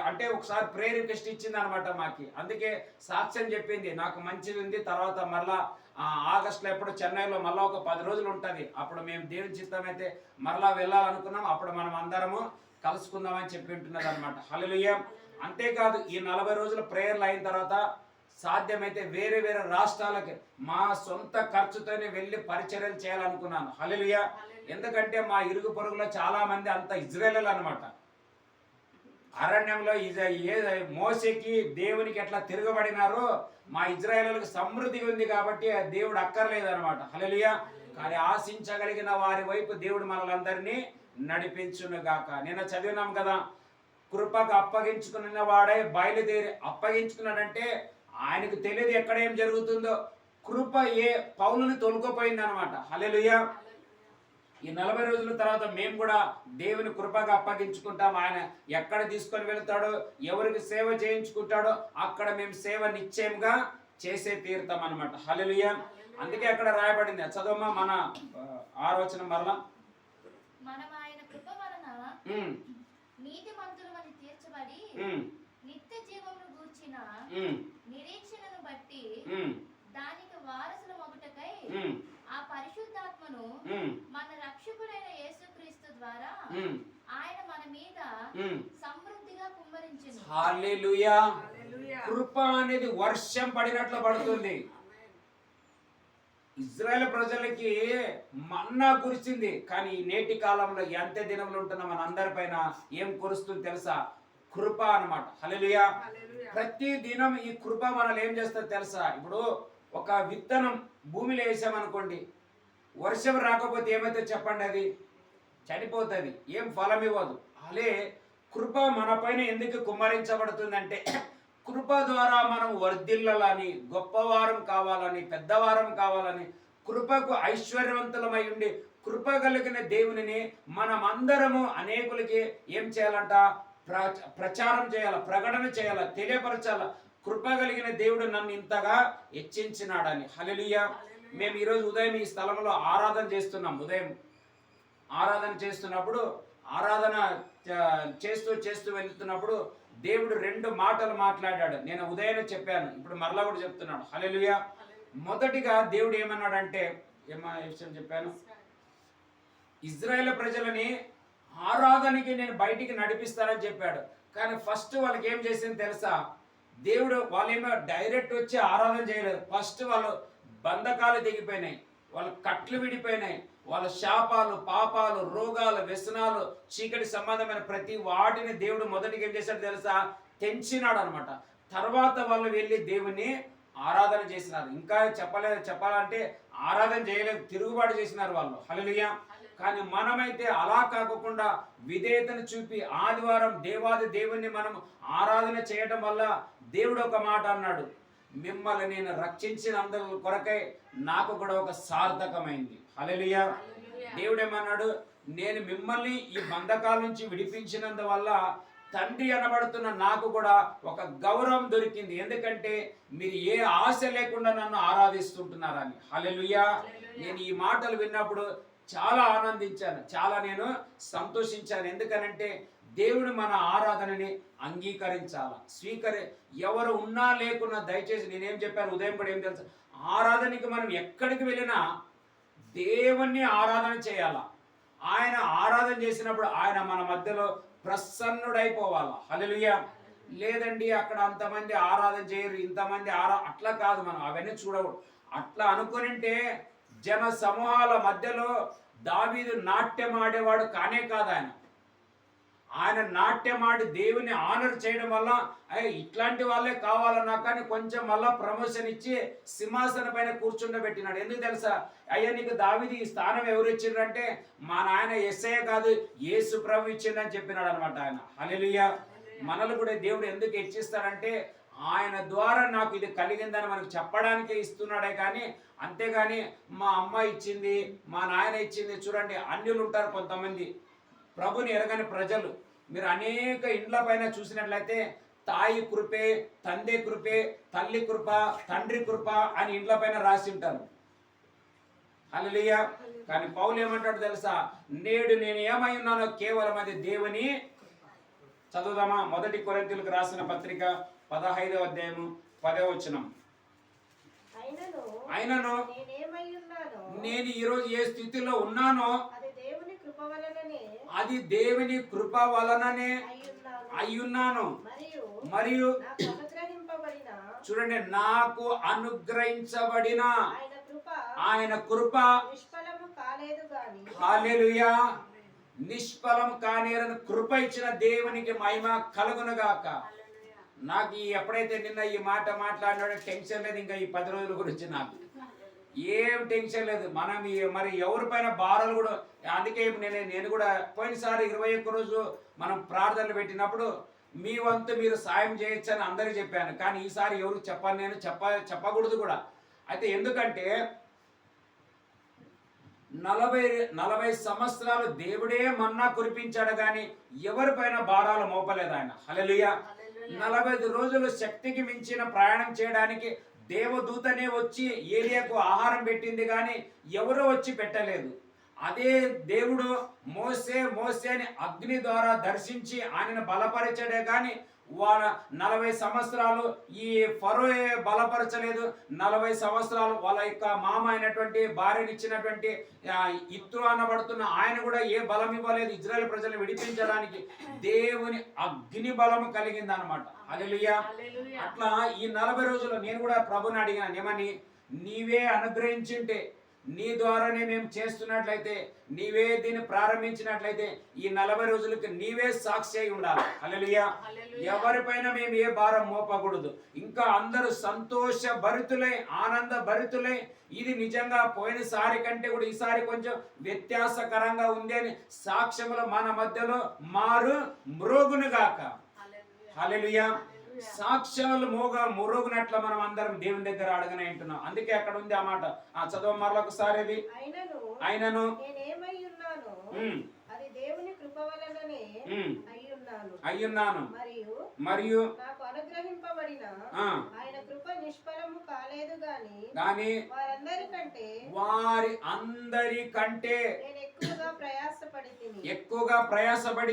అంటే ఒకసారి ప్రేయర్ రిక్వెస్ట్ ఇచ్చింది అనమాట మాకి, అందుకే సాక్ష్యం చెప్పింది. నాకు మంచిది ఉంది, తర్వాత మళ్ళా ఆగస్టులో ఎప్పుడు చెన్నైలో మళ్ళీ ఒక 10 రోజులు ఉంటుంది, అప్పుడు మేము దేవుని చిత్తం అయితే మరలా వెళ్ళాలనుకున్నాం, అప్పుడు మనం అందరము కలుసుకుందామని చెప్పి ఉంటున్నది అనమాట. హల్లెలూయా. అంతేకాదు ఈ 40 రోజుల ప్రేయర్లు అయిన తర్వాత సాధ్యమైతే వేరే వేరే రాష్ట్రాలకి మా సొంత ఖర్చుతోనే వెళ్ళి పరిచర్యలు చేయాలనుకున్నాను. హల్లెలూయా. ఎందుకంటే మా ఇరుగు పొరుగులో చాలా మంది అంత ఇజ్రాయేలీలు అనమాట. అరణ్యంలో మోసేకి దేవునికి ఎట్లా తిరగబడినారో మా ఇజ్రాయేలీలకు సమృద్ధి ఉంది కాబట్టి దేవుడు అక్కర్లేదు అనమాట. హల్లెలూయా. కానీ ఆశించగలిగిన వారి వైపు దేవుడు మనలందరినీ నడిపించును గాక. నిన్న చదివినాం కదా, కృపకు అప్పగించుకున్న వాడే బయలుదేరి అప్పగించుకున్నాడంటే ఆయనకు తెలియదు ఎక్కడ ఏం జరుగుతుందో. కృప పౌలుని తొలగిపోయింది అనమాట. హల్లెలూయా. ఈ 40 రోజుల తర్వాత మేము కూడా దేవుని కృపగా అప్పగించుకుంటాం. ఆయన ఎక్కడ తీసుకొని వెళ్తాడో, ఎవరికి సేవ చేయించుకుంటాడో అక్కడ మేము సేవ నిశ్చయంగా చేసే తీరుతాం అన్నమాట. హల్లెలూయా. అందుకే అక్కడ రాయబడింది, చదవమ్మా మన 6వ వచనం మరలా. మనం ఆయన కృప వలన నీతిమంతులమని తీర్చబడి నిత్య జీవమును గూర్చిన నిరీక్షణను బట్టి దానికి వారసుల మొగుటకై ఆ పరిశుద్ధాత్మను మన రక్షకుడైన యేసుక్రీస్తు ద్వారా ఆయన మన మీద సమృద్ధిగా కుమ్మరించెను. హల్లెలూయా. కృప అనేది వర్షం పడినట్లు పడుతుంది. ఇజ్రాయెల్ ప్రజలకి మన్నా కురిసింది, కానీ నేటి కాలంలో ఎంత దినములు ఉంటున్న మన అందరిపైన ఏం కురుస్తుంది తెలుసా? కృప అన్నమాట. హల్లెలూయా. ప్రతి దినం ఈ కృప మనల్ని ఏం చేస్తుంది తెలుసా? ఇప్పుడు ఒక విత్తనం భూమిలో వేసామనుకోండి, వర్షం రాకపోతే ఏమైతే చెప్పండి, అది చనిపోతుంది, ఏం ఫలం ఇవ్వదు. అలే కృప మన పైన ఎందుకు కుమ్మరించబడుతుందంటే, కృప ద్వారా మనం వర్ధిల్లాలని, గొప్పవారం కావాలని, పెద్దవారం కావాలని, కృపకు ఐశ్వర్యవంతులమై ఉండి కృప కలిగిన దేవునిని మనం అందరము అనేకులకి ఏం చేయాలంట? ప్రచారం చేయాల, ప్రకటన చేయాల, తెలియపరచాల. కృప కలిగిన దేవుడు నన్ను ఇంతగా హెచ్చించినాడని. హల్లెలూయా. మేము ఈరోజు ఉదయం ఈ స్థలంలో ఆరాధన చేస్తున్నాం. ఉదయం ఆరాధన చేస్తున్నప్పుడు, ఆరాధన చేస్తూ వెళ్తున్నప్పుడు దేవుడు 2 మాటలు మాట్లాడాడు. నేను ఉదయం చెప్పాను, ఇప్పుడు మరలా కూడా చెప్తున్నాడు. హల్లెలూయా. మొదటిగా దేవుడు ఏమన్నాడంటే, విషయం చెప్పాను, ఇజ్రాయేల్ ప్రజలని ఆరాధనకి నేను బయటికి నడిపిస్తానని చెప్పాడు. కానీ ఫస్ట్ వాళ్ళకి ఏం చేసింది తెలుసా? దేవుడు వాళ్ళేమో డైరెక్ట్ వచ్చి ఆరాధన చేయలేదు. ఫస్ట్ వాళ్ళు బంధకాలు తెగిపోయినాయి, వాళ్ళ కట్లు విడిపోయినాయి, వాళ్ళ శాపాలు, పాపాలు, రోగాలు, వ్యసనాలు, చీకటి సంబంధమైన ప్రతి వాటిని దేవుడు మొదటికి ఏం చేశాడు తెలుసా? తెంచినాడు అనమాట. తర్వాత వాళ్ళు వెళ్ళి దేవుని ఆరాధన చేసినారు. ఇంకా చెప్పాలంటే ఆరాధన చేయలేదు, తిరుగుబాటు చేసినారు వాళ్ళు. హల్లెలూయా. కానీ మనమైతే అలా కాకుండా విధేయతను చూపి ఆదివారం దేవాది దేవుణ్ణి మనం ఆరాధన చేయడం వల్ల దేవుడు ఒక మాట అన్నాడు, మిమ్మల్ని నేను రక్షించినందుకు కొరకై నాకు కూడా ఒక సార్థకమైంది. హల్లెలూయా. దేవుడు ఏమన్నాడు? నేను మిమ్మల్ని ఈ బంధకాల నుంచి విడిపించినందువల్ల తండ్రి అనబడుతున్న నాకు కూడా ఒక గౌరవం దొరికింది. ఎందుకంటే మీరు ఏ ఆశ లేకుండా నన్ను ఆరాధిస్తుంటున్నారని. హల్లెలూయా. నేను ఈ మాటలు విన్నప్పుడు చాలా ఆనందించాను, చాలా నేను సంతోషించాను. ఎందుకనంటే దేవుడు మన ఆరాధనని అంగీకరించాల, ఎవరు ఉన్నా లేకున్నా. దయచేసి నేనేం చెప్పాను ఉదయం కూడా ఏం తెలుసు, ఆరాధనకి మనం ఎక్కడికి వెళ్ళినా దేవుణ్ణి ఆరాధన చేయాలా. ఆయన ఆరాధన చేసినప్పుడు ఆయన మన మధ్యలో ప్రసన్నుడైపోవాలా. హల్లెలూయా. లేదండి అక్కడ అంతమంది ఆరాధన చేయరు, ఇంతమంది అట్లా కాదు, మనం అవన్నీ చూడకూడదు. అట్లా అనుకునింటే జన సమూహాల మధ్యలో దావీదు నాట్యం ఆడేవాడు కానే కాదు. ఆయన నాట్యం ఆడి దేవుని ఆనర్ చేయడం వల్ల ఇట్లాంటి వాళ్ళే కావాలన్నా కానీ కొంచెం మళ్ళా ప్రమోషన్ ఇచ్చి సింహాసనం పైన కూర్చుండబెట్టినాడు. ఎందుకు తెలుసా? అయ్యా నీకు దావీదు ఈ స్థానం ఎవరు ఇచ్చిండ్రంటే మా నాయన యేసయ్య కాదు, యేసు ప్రభు ఇచ్చిండని చెప్పినాడు అనమాట ఆయన. హల్లెలూయా. మనల్ని కూడా దేవుడు ఎందుకు హెచ్చిస్తాడంటే ఆయన ద్వారా నాకు ఇది కలిగిందని మనకు చెప్పడానికే ఇస్తున్నాడే కానీ, అంతేగాని మా అమ్మ ఇచ్చింది, మా నాయన ఇచ్చింది. చూడండి, అన్యులు ఉంటారు కొంతమంది, ప్రభుని ఎరగని ప్రజలు. మీరు అనేక ఇండ్ల పైన చూసినట్లయితే తాయి కృపే, తండ్రి కృపే, తల్లి కృప, తండ్రి కృప అని ఇండ్ల పైన రాసి ఉంటారు. హల్లెలూయా. కానీ పౌలు ఏమంటాడు తెలుసా? నేడు నేను ఏమై ఉన్నానో కేవలం అది దేవుని. చదువుదామా? 1 కొరింథీయులకు రాసిన పత్రిక 15వ అధ్యాయము 10వ వచనం. అయినను నేను ఈరోజు ఏ స్థితిలో ఉన్నానో అది దేవుని కృప వలననే అయ్యున్నాను. మరియు చూడండి, నాకు అనుగ్రహించబడిన ఆయన కృప హల్లెలూయా నిష్ఫలం కానేరని కృప ఇచ్చిన దేవునికి మహిమ కలుగునుగాక. నాకు ఎప్పుడైతే నిన్న ఈ మాట మాట్లాడినాడో టెన్షన్ లేదు ఇంకా ఈ 10 రోజుల గురించి. నాకు ఏం టెన్షన్ లేదు. మనం మరి ఎవరిపైన భారాలు కూడా. అందుకే నేను కూడా పోయినసారి 21 రోజు మనం ప్రార్థనలు పెట్టినప్పుడు మీ వంతు మీరు సాయం చేయొచ్చని అందరికీ చెప్పాను. కానీ ఈసారి ఎవరికి చెప్పాను, నేను చెప్పకూడదు కూడా. అయితే ఎందుకంటే 40 సంవత్సరాలు దేవుడే మన్నా కురిపించాడు కానీ ఎవరిపైన భారాలు మోపలేదు ఆయన. హల్లెలూయా. 40 రోజులు శక్తికి మించిన ప్రయాణం చేయడానికి దేవదూతనే వచ్చి ఏలియాకు ఆహారం పెట్టింది కానీ ఎవరో వచ్చి పెట్టలేదు. అదే దేవుడు మోసే అని అగ్ని ద్వారా దర్శించి ఆయనను బలపరిచాడే కానీ 40 సంవత్సరాలు ఈ ఫరో బలపరచలేదు. 40 సంవత్సరాలు వాళ్ళ యొక్క మామ అయినటువంటి భార్యనిచ్చినటువంటి ఇత్రో అనబడుతున్న ఆయన కూడా ఏ బలం ఇవ్వలేదు. ఇజ్రాయెల్ ప్రజలను విడిపించడానికి దేవుని అగ్ని బలము కలిగింది అనమాట. హల్లెలూయా. అట్లా ఈ 40 రోజులు నేను కూడా ప్రభుని అడిగాను, ఏమని, నీవే అనుగ్రహించింటే, నీ ద్వారానే మేము చేస్తున్నట్లయితే, నీవే దీన్ని ప్రారంభించినట్లయితే ఈ 40 రోజులకి నీవే సాక్షి అయి ఉండాలి. హల్లెలూయా. ఎవరిపైన మేము ఏ భారం మోపకూడదు. ఇంకా అందరూ సంతోష భరితులై, ఆనంద భరితులై, ఇది నిజంగా పోయినసారి కంటే కూడా ఈసారి కొంచెం వ్యత్యాసకరంగా ఉంది అని సాక్ష్యములు మన మధ్యలో మ్రోగును గాక. హల్లెలూయా. సాక్ష్యాలు మురుగునట్ల మనం అందరం దేవుని దగ్గర అడగనే అంటున్నాం. అందుకే అక్కడ ఉంది ఆ మాట. చదవ మరొకసారి. అది అయినను అది దేవుని కృప వలననే అయ్యున్నాను మరియు నాకు అనుగ్రహింపబడిన ఆయన కృప నిష్ఫలము కాలేదు గాని వారి అందరికంటే నేను ఎక్కువగా ప్రయాసపడి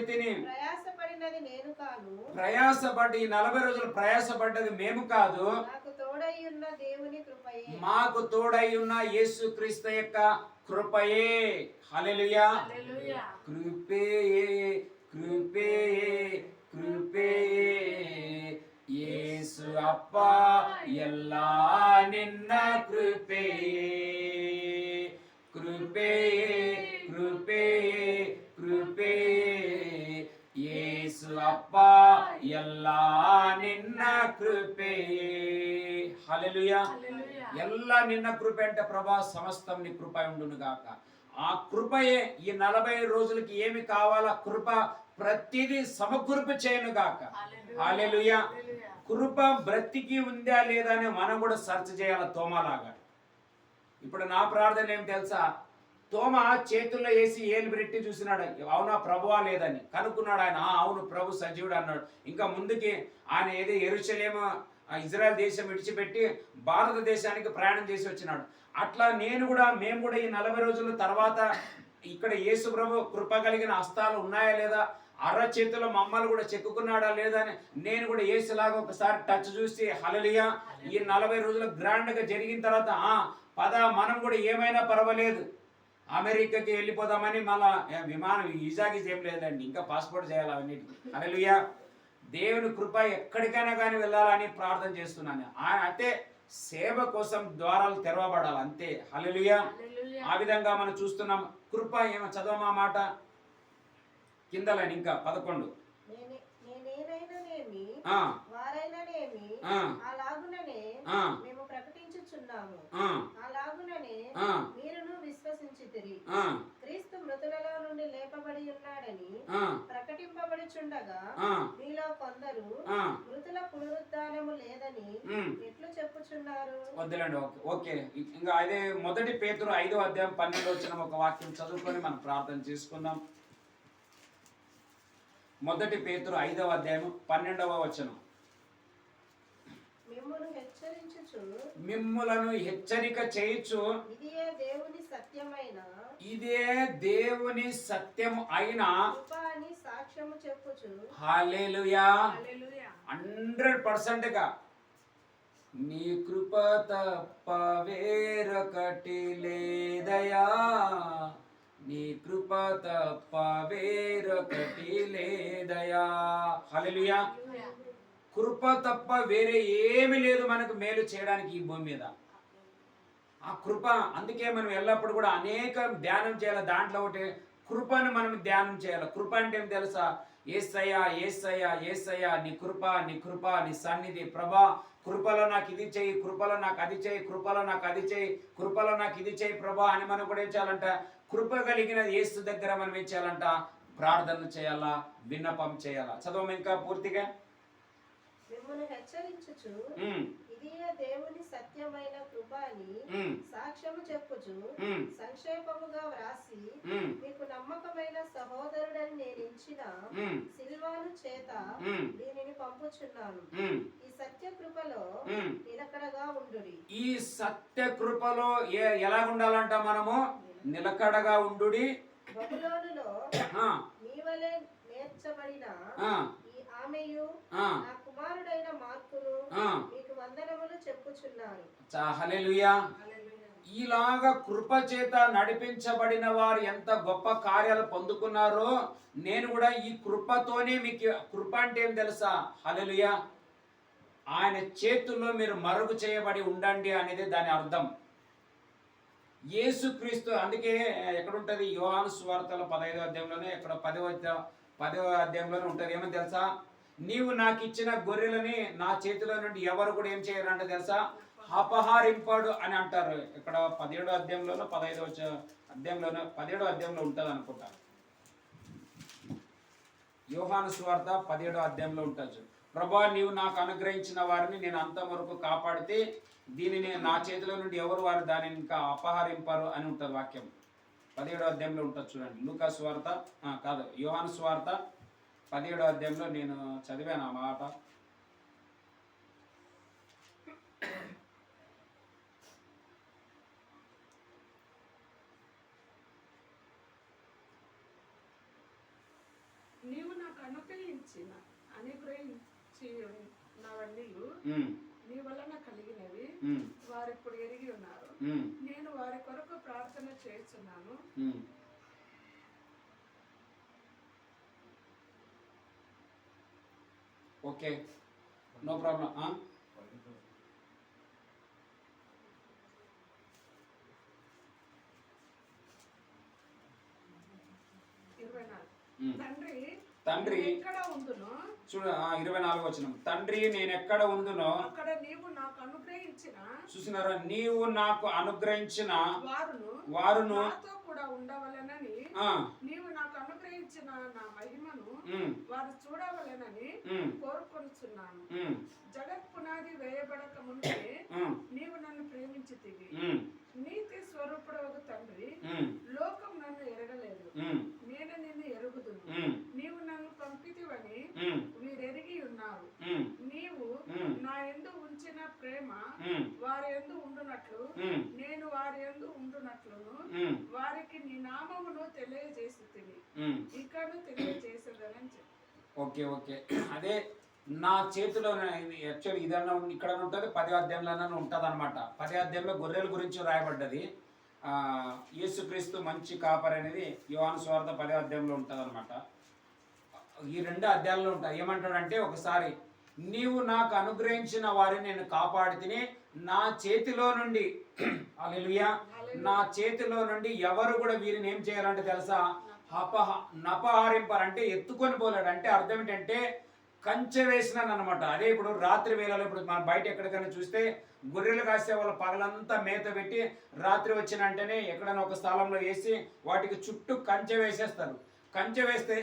తిని. ప్రయాసపడినది నేను కాను, ప్రయాసపడి 40 రోజులు ప్రయాసపడ్డది మేము కాదు, నాకు తోడై ఉన్న దేవుని కృపయే, మాకు తోడై ఉన్న యేసుక్రీస్తు యొక్క కృపయే. హల్లెలూయా. కృపయే కృపయే కృపయే యేసు అప్పా ಎಲ್ಲಾ ನಿನ್ನ ಕೃಪೆಯೇ. ಕೃಪೆಯೇ ಕೃಪೆಯೇ ಕೃಪೆಯೇ యేసు అప్పా ಎಲ್ಲಾ నిన్న కృపయే. హల్లెలూయా. ఎల్లా నిన్న కృప అంటే ప్రభా సమస్తం నీ కృప ఉండును గాక. ఆ కృపయే ఈ 40 రోజులకి ఏమి కావాలా కృప ప్రతిదీ సమకూర్పు చేయను గాక. హల్లెలూయా. కృప బ్రతికి ఉందా లేదా అని మనం కూడా సెర్చ్ చేయాలి తోమలాగా. ఇప్పుడు నా ప్రార్థన ఏం తెలుసా, తోమ చేతుల్లో వేసి ఏలు పెట్టి చూసినాడు, అవునా ప్రభువా లేదని కనుక్కున్నాడు. ఆయన అవును ప్రభు సజీవుడు అన్నాడు. ఇంకా ముందుకి ఆయన ఏదో యెరూషలేము ఇజ్రాయెల్ దేశం విడిచిపెట్టి భారతదేశానికి ప్రయాణం చేసి వచ్చినాడు. అట్లా మేము కూడా ఈ 40 రోజుల తర్వాత ఇక్కడ యేసు ప్రభు కృప కలిగిన హస్తాలు ఉన్నాయా లేదా, అర్ర చేతిలో మమ్మల్ని కూడా చెక్కుకున్నాడా లేదా అని నేను కూడా యేసులాగా ఒకసారి టచ్ చూసి హల్లెలూయా. ఈ 40 రోజులు గ్రాండ్ గా జరిగిన తర్వాత పద మనం కూడా ఏమైనా పర్వాలేదు అమెరికాకి వెళ్ళిపోదామని, మళ్ళా విమానం వీసాకి ఏం లేదండి, ఇంకా పాస్పోర్ట్ చేయాలి అవన్నిటికి. హల్లెలూయా. దేవుని కృప ఎక్కడికైనా కానీ వెళ్ళాలని ప్రార్థన చేస్తున్నాను. అయితే సేవ కోసం ద్వారాలు తెరవబడాలి అంతే. హల్లెలూయా. ఆ విధంగా మనం చూస్తున్నాం. కృప ఏమో చదవమా మాట కిందలని ఇంకా 11. అలాగుననే మేము ప్రకటించుచున్నాము, అలాగుననే మీరును విశ్వసించితిరి. క్రీస్తు మృతులలో నుండి లేపబడి ఉన్నాడని ప్రకటింపబడుచుండగా మీలో కొందరు మృతుల పునరుద్ధానము లేదని ఎట్లు చెప్పుచున్నారు? వద్దులండి. ఓకే. ఇంకా అదే 1 పేతురు 5వ అధ్యాయం 12వ వచనం ఒక వాక్యం చదువుకొని మనం ప్రార్థన చేసుకుందాం. 1 పేతురు 5వ అధ్యాయం 12వ వచనం. మిమ్ములను హెచ్చరిక చేయుచు ఇదే దేవుని సత్యం అయిన సాక్ష్యము చెప్పుచు. హల్లెలూయా. 100% గా నీ కృప తప్ప వేరొకటి లేదయా, నీ కృప తప్ప వేరొకటి లేదయా. హల్లెలూయా. కృప తప్ప వేరే ఏమీ లేదు మనకు మేలు చేయడానికి ఈ భూమి మీద. ఆ కృప, అందుకే మనం ఎల్లప్పుడు కూడా అనేక ధ్యానం చేయాలి. దాంట్లో ఒకటి కృపను మనం ధ్యానం చేయాలి. కృప అంటే ఏం తెలుసా, యేసయ్యా యేసయ్యా యేసయ్యా నీ కృప నీ కృప నీ సన్నిధి ప్రభా, కృపలో నాకు ఇది చేయి, కృపలో నాకు అది చేయి, కృపలో నాకు అది చేయి, కృపలో నాకు ఇది చేయి ప్రభా అని మనం కూడా ఏం చేయాలంట, కృప కలిగిన యేసు దగ్గర మనం ఏం చేయాలంట, ప్రార్థన చేయాలా, విన్నపం చేయాలా. చదవం ఇంకా పూర్తిగా. మిమ్మల్ని హెచ్చరించుచు ఉమ్, ఇదియే దేవుని సత్యమైన కృప అని ఉమ్, సాక్ష్యము చెప్పుచు ఉమ్, సంక్షేపముగా వ్రాసి ఉమ్, మీకు నమ్మకమైన సహోదరుడని నేను ఇచ్చిన ఉమ్, సిల్వాను చేత ఉమ్, దీనిని పంపుచున్నాను. ఉమ్, ఈ సత్య కృపలో ఉమ్. నిలకడగా ఉండుడి. ఈ సత్య కృపలో ఎలా ఉండాలంట? మనము నిలకడగా ఉండుడి. బబులోనులో ఆ, మీ వలె నేర్చబడిన ఆ, ఈ ఆమెయు ఆ, నా కుమారుడైన మార్కును ఆ. మీకు వందనములు చెప్పుచున్నారు. హల్లెలూయా. ఇలాగా కృప చేత నడిపించబడిన వారు ఎంత గొప్ప కార్యాలు పొందుకున్నారో, నేను కూడా ఈ కృపతోనే మీకు, కృప అంటే ఏం తెలుసా? హల్లెలూయా. ఆయన చేతుల్లో మీరు మరుగు చేయబడి ఉండండి అనేది దాని అర్థం. యేసుక్రీస్తు, అందుకే ఎక్కడ ఉంటుంది? యోహాను సువార్తల 15వ అధ్యాయంలోనే, ఎక్కడ 10వ అధ్యాయంలోనే ఉంటుంది. ఏమని తెలుసా? నీవు నాకు ఇచ్చిన గొర్రెలని నా చేతిలో నుండి ఎవరు కూడా ఏం చేయరంట తెలుసా? అపహరింపడు అని అంటారు. ఇక్కడ 17వ అధ్యాయంలోనో 15వ అధ్యాయంలోనో 17వ అధ్యాయంలో ఉంటుంది అనుకుంటా. యోహాను సువార్త 17వ అధ్యాయంలో ఉంటుంది. ప్రభా, నీవు నాకు అనుగ్రహించిన వారిని నేను అంతవరకు కాపాడితే దీనిని నా చేతిలో నుండి ఎవరు వారు దానిని ఇంకా అపహరింపరు అని ఉంటుంది వాక్యం. 17వ అధ్యాయంలో ఉంటుంది చూడండి. లూకా సువార్త కాదు, యోహాను సువార్త 17వ అధ్యాయంలో నేను చదివాను ఆ మాట. నీవు నాకు అనుగ్రహించి ఉన్నవన్నీ నీ వలన కలిగినవి వారిప్పుడు ఎరిగి ఉన్నారు. నేను వారి కొరకు ప్రార్థన చేస్తున్నాను. Okay, no problem. 24 తండ్రి ఎక్కడ ఉందునో చూడ 24వ వచనం. తండ్రి నేను ఎక్కడ ఉందునో అక్కడ నీవు నాకు అనుగ్రహించిన, చూసినారా, నీవు నాకు అనుగ్రహించిన వారును నాతో కూడా ఉండవలెనని, నీవు నాకు అనుగ్రహించిన నా మహిమను వారు చూడవలెనని కోరుకొనుచున్నాను. జగత్ పునాది వేయబడక ముందే నీవు నన్ను ప్రేమించితివి. నీతి స్వరూపుడవగు తండ్రి, లోకం నన్ను ఎరగలేదు, నేను నిన్ను ఎరుగుదును. నీవు నన్ను పంపితివని వీరెరిగి ఉన్నారు. నీవు నా యందు ఉంచిన ప్రేమ వారి యందు ఉండునట్లు నేను వారి యందు ఉండునట్లును వారికి నీ నామమును తెలియజేసితిని, ఇకను తెలియజేసేదనని చెప్పి. ఓకే ఓకే, అదే నా చేతిలో యాక్చువల్ ఇదన్నా ఇక్కడ ఉంటుంది, 10వ అధ్యాయంలోనే ఉంటుంది అనమాట. 10వ అధ్యాయంలో గొర్రెల గురించి రాయబడ్డది. యేసుక్రీస్తు మంచి కాపరి అనేది యోహాను సువార్త 10వ అధ్యాయంలో ఉంటుంది అనమాట. ఈ 2 అధ్యాయాల్లో ఉంటాయి. ఏమంటాడంటే, ఒకసారి నీవు నాకు అనుగ్రహించిన వారిని నేను కాపాడితిని, నా చేతిలో నుండి హల్లెలూయా, నా చేతిలో నుండి ఎవరు కూడా వీరిని ఏం చేయాలంటే తెలుసా? నపహరింపారంటే ఎత్తుకొని పోలేడు. అంటే అర్థం ఏంటంటే కంచె వేసినాను అనమాట. అదే ఇప్పుడు రాత్రి వేళలో ఇప్పుడు మనం బయట ఎక్కడికైనా చూస్తే గొర్రెలు కాసే వాళ్ళు పగలంతా మేత పెట్టి రాత్రి వచ్చిన వెంటనే ఎక్కడైనా ఒక స్థలంలో వేసి వాటికి చుట్టూ కంచె వేసేస్తారు. కంచె వేస్తే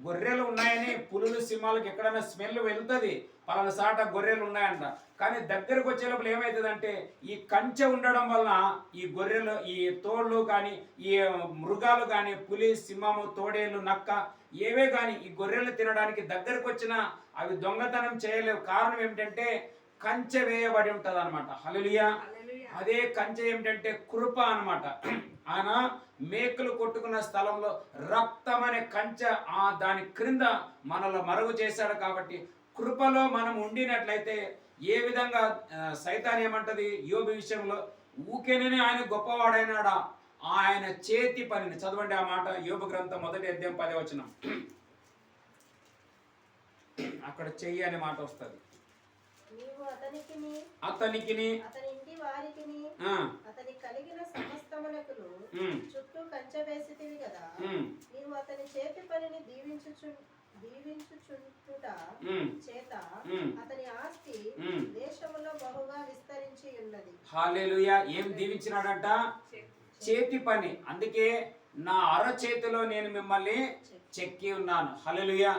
గొర్రెలు ఉన్నాయని పులులు సింహాలకు ఎక్కడైనా స్మెల్ వెళ్తుంది, పలానా సాట గొర్రెలు ఉన్నాయంట. కానీ దగ్గరకు వచ్చేటప్పుడు ఏమవుతుందంటే ఈ కంచె ఉండడం వలన ఈ గొర్రెలు, ఈ తోళ్ళు కానీ, ఈ మృగాలు కానీ, పులి, సింహము, తోడేళ్ళు, నక్క ఏవే కానీ ఈ గొర్రెలు తినడానికి దగ్గరకు వచ్చినా అవి దొంగతనం చేయలేవు. కారణం ఏమిటంటే కంచె వేయబడి ఉంటుంది అనమాట. హల్లెలూయా. అదే కంచె ఏమిటంటే కృప అనమాట. ఆయన మేకులు కొట్టుకున్న స్థలంలో రక్తం అనే కంచె దాని క్రింద మనలో మరుగు చేశాడు. కాబట్టి కృపలో మనం ఉండినట్లయితే ఏ విధంగా సైతాన్ ఏమంటది యోబు విషయంలో, ఊకేనే ఆయన గొప్పవాడైనాడా, ఆయన చేతి పనిని చదవండి ఆ మాట. యోబు గ్రంథం 1వ అధ్యాయం 10వ వచనం. అక్కడ చెయ్యి అనే మాట వస్తుంది. నీవు అతనికిని అతని ఇంటి వారికిని అతని కలిగిన సమస్తమునకును చుట్టూ కంచె వేసితివి కదా. నీవు అతని చేతి పనిని దీవించుచుంటుట చేత అతని ఆస్తి దేశములో బహుగా విస్తరించి ఉన్నది. హల్లెలూయా. ఏం దీవించినాడంట? చేతి పని. అందుకే నా అరచేతిలో నేను మిమ్మల్ని చెక్కి ఉన్నాను. హల్లెలూయా.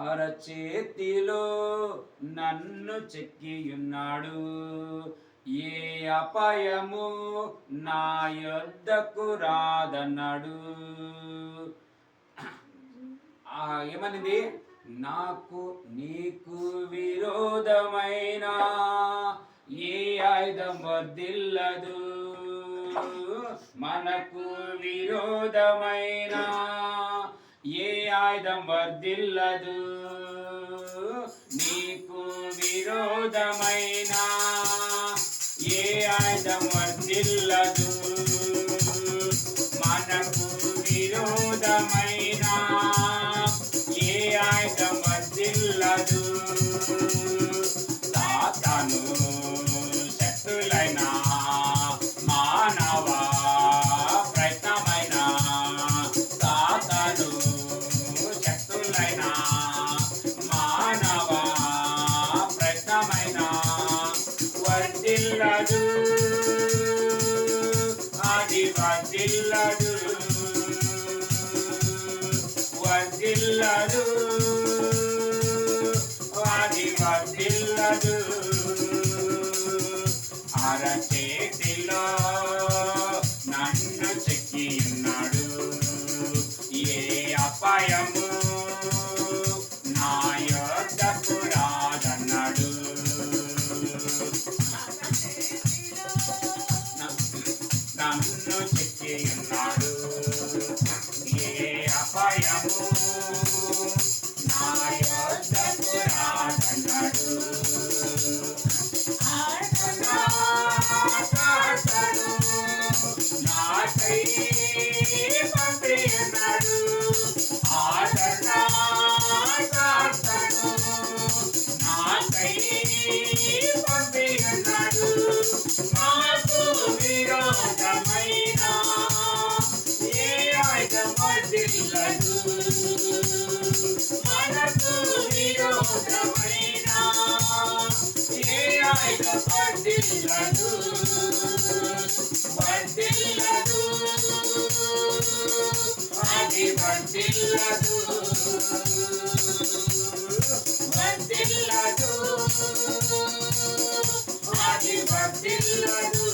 అరచేతిలో నన్ను చెక్కియున్నాడు, ఏ అపాయము నా యొద్దకు రాదన్నాడు. ఏమనింది? నాకు నీకు విరోధమైన ఏ ఆయుధం వర్ధిల్లదు, మనకు విరోధమైన ఏ ఆయుధం వర్ధిల్లదు, నీకు విరోధమైన ఏ ఆయుధం వర్ధిల్లదు, మనకు విరోధమైన ఏ ఆయుధం వర్ధిల్లదు. సాతాను శక్తులైన మానవ ప్రయత్నమైన, సాతాను శక్తులైన మానవ ప్రయత్నమైన వర్ధిల్లదు, అది వర్ధిల్లదు, వర్ధిల్లదు, అది వర్ధిల్లదు. అరచేతిలో నన్ను చెక్కి ఉన్నాడు, ఏ అపాయము నా యొద్దకు రాదన్నాడు. నన్ను చెక్కి ఉన్నాడు, ఏ అపాయము నా యొద్దకు రాదన్నాడు. నాకై పంపియున్నాడు, ఆదరణ నాకై పంపియున్నాడు. నాకు విరోధమైన ఏ ఆయుధం వర్ధిల్లదు, మనకు విరోధమైన ఏ ఆయుధం వర్ధిల్లదు, వర్ధిల్లదు, అది వర్ధిల్లదు, వర్ధిల్లదు, అది వర్ధిల్లదు.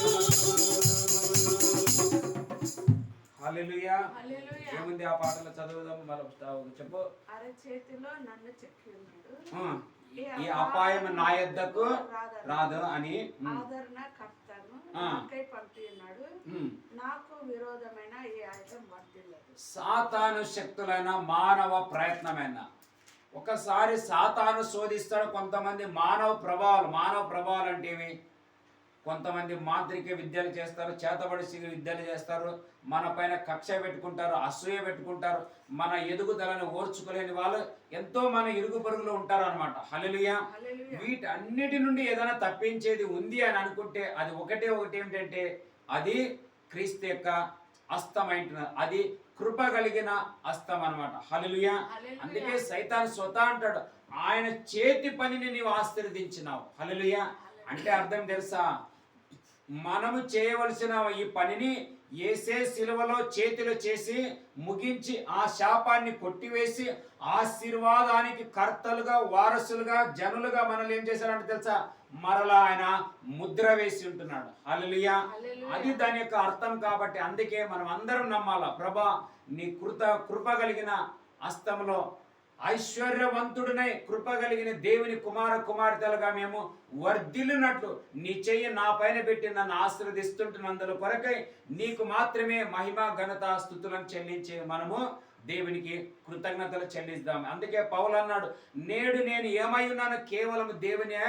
హల్లెలూయా. హల్లెలూయా. ఏముంది ఆ పాటలో? చదువుదాం మళ్ళీ చెప్పు. అరచేతిలో నన్ను చెక్కి ఉన్నాడు, ఈ అపాయం నా యొద్దకు రాదు అని ఆదరణ కర్తను నాకై పంపి ఉన్నాడు, నాకు విరోధమైన ఏ ఆయుధం వర్ధిల్లదు. సాతాను శక్తులైన మానవ ప్రయత్నమైన, ఒకసారి సాతాను శోధిస్తాడు. కొంతమంది మానవ ప్రభావాలు అంటే ఏమి? కొంతమంది మాంత్రిక విద్యలు చేస్తారు, చేతబడి విద్యలు చేస్తారు, మన పైన కక్ష పెట్టుకుంటారు, అసూయ పెట్టుకుంటారు, మన ఎదుగుదలను ఓర్చుకోలేని వాళ్ళు ఎంతో మన ఇరుగు పొరుగులో ఉంటారు అనమాట. హల్లెలూయా. వీటన్నిటి నుండి ఏదైనా తప్పించేది ఉంది అని అనుకుంటే అది ఒకటి ఏమిటంటే అది క్రీస్తు యొక్క హస్తమైంటున్నది, అది కృప కలిగిన హస్తం అనమాట. హల్లెలూయా. అందుకే సైతాను స్వతహా అంటాడు, ఆయన చేతి పనిని నీవు ఆశీర్వదించినావు. హల్లెలూయా. అంటే అర్థం తెలుసా? మనము చేయవలసిన ఈ పనిని యేసే సిలువలో చేతిలో చేసి ముగించి ఆ శాపాన్ని కొట్టివేసి ఆశీర్వాదానికి కర్తలుగా, వారసులుగా, జనులుగా మనల్ని ఏం చేశారంటే తెలుసా? మరలా ఆయన ముద్ర వేసి ఉంటున్నాడు. హల్లెలూయా. అది దాని యొక్క అర్థం. కాబట్టి అందుకే మనం అందరం నమ్మాలా, ప్రభా నీ కృప కలిగిన హస్తంలో ఐశ్వర్యవంతుడినై కృప కలిగిన దేవుని కుమార్తెలుగా మేము వర్ధిల్లునట్లు నీ చెయ్యి నా పైన పెట్టి నన్ను ఆశీర్వదిస్తుంటున్నందుల కొరకై నీకు మాత్రమే మహిమ, ఘనత, స్తుతులను చెల్లించి మనము దేవునికి కృతజ్ఞతలు చెల్లిద్దాం. అందుకే పౌలు అన్నాడు, నేడు నేను ఏమై ఉన్నాను కేవలం దేవుని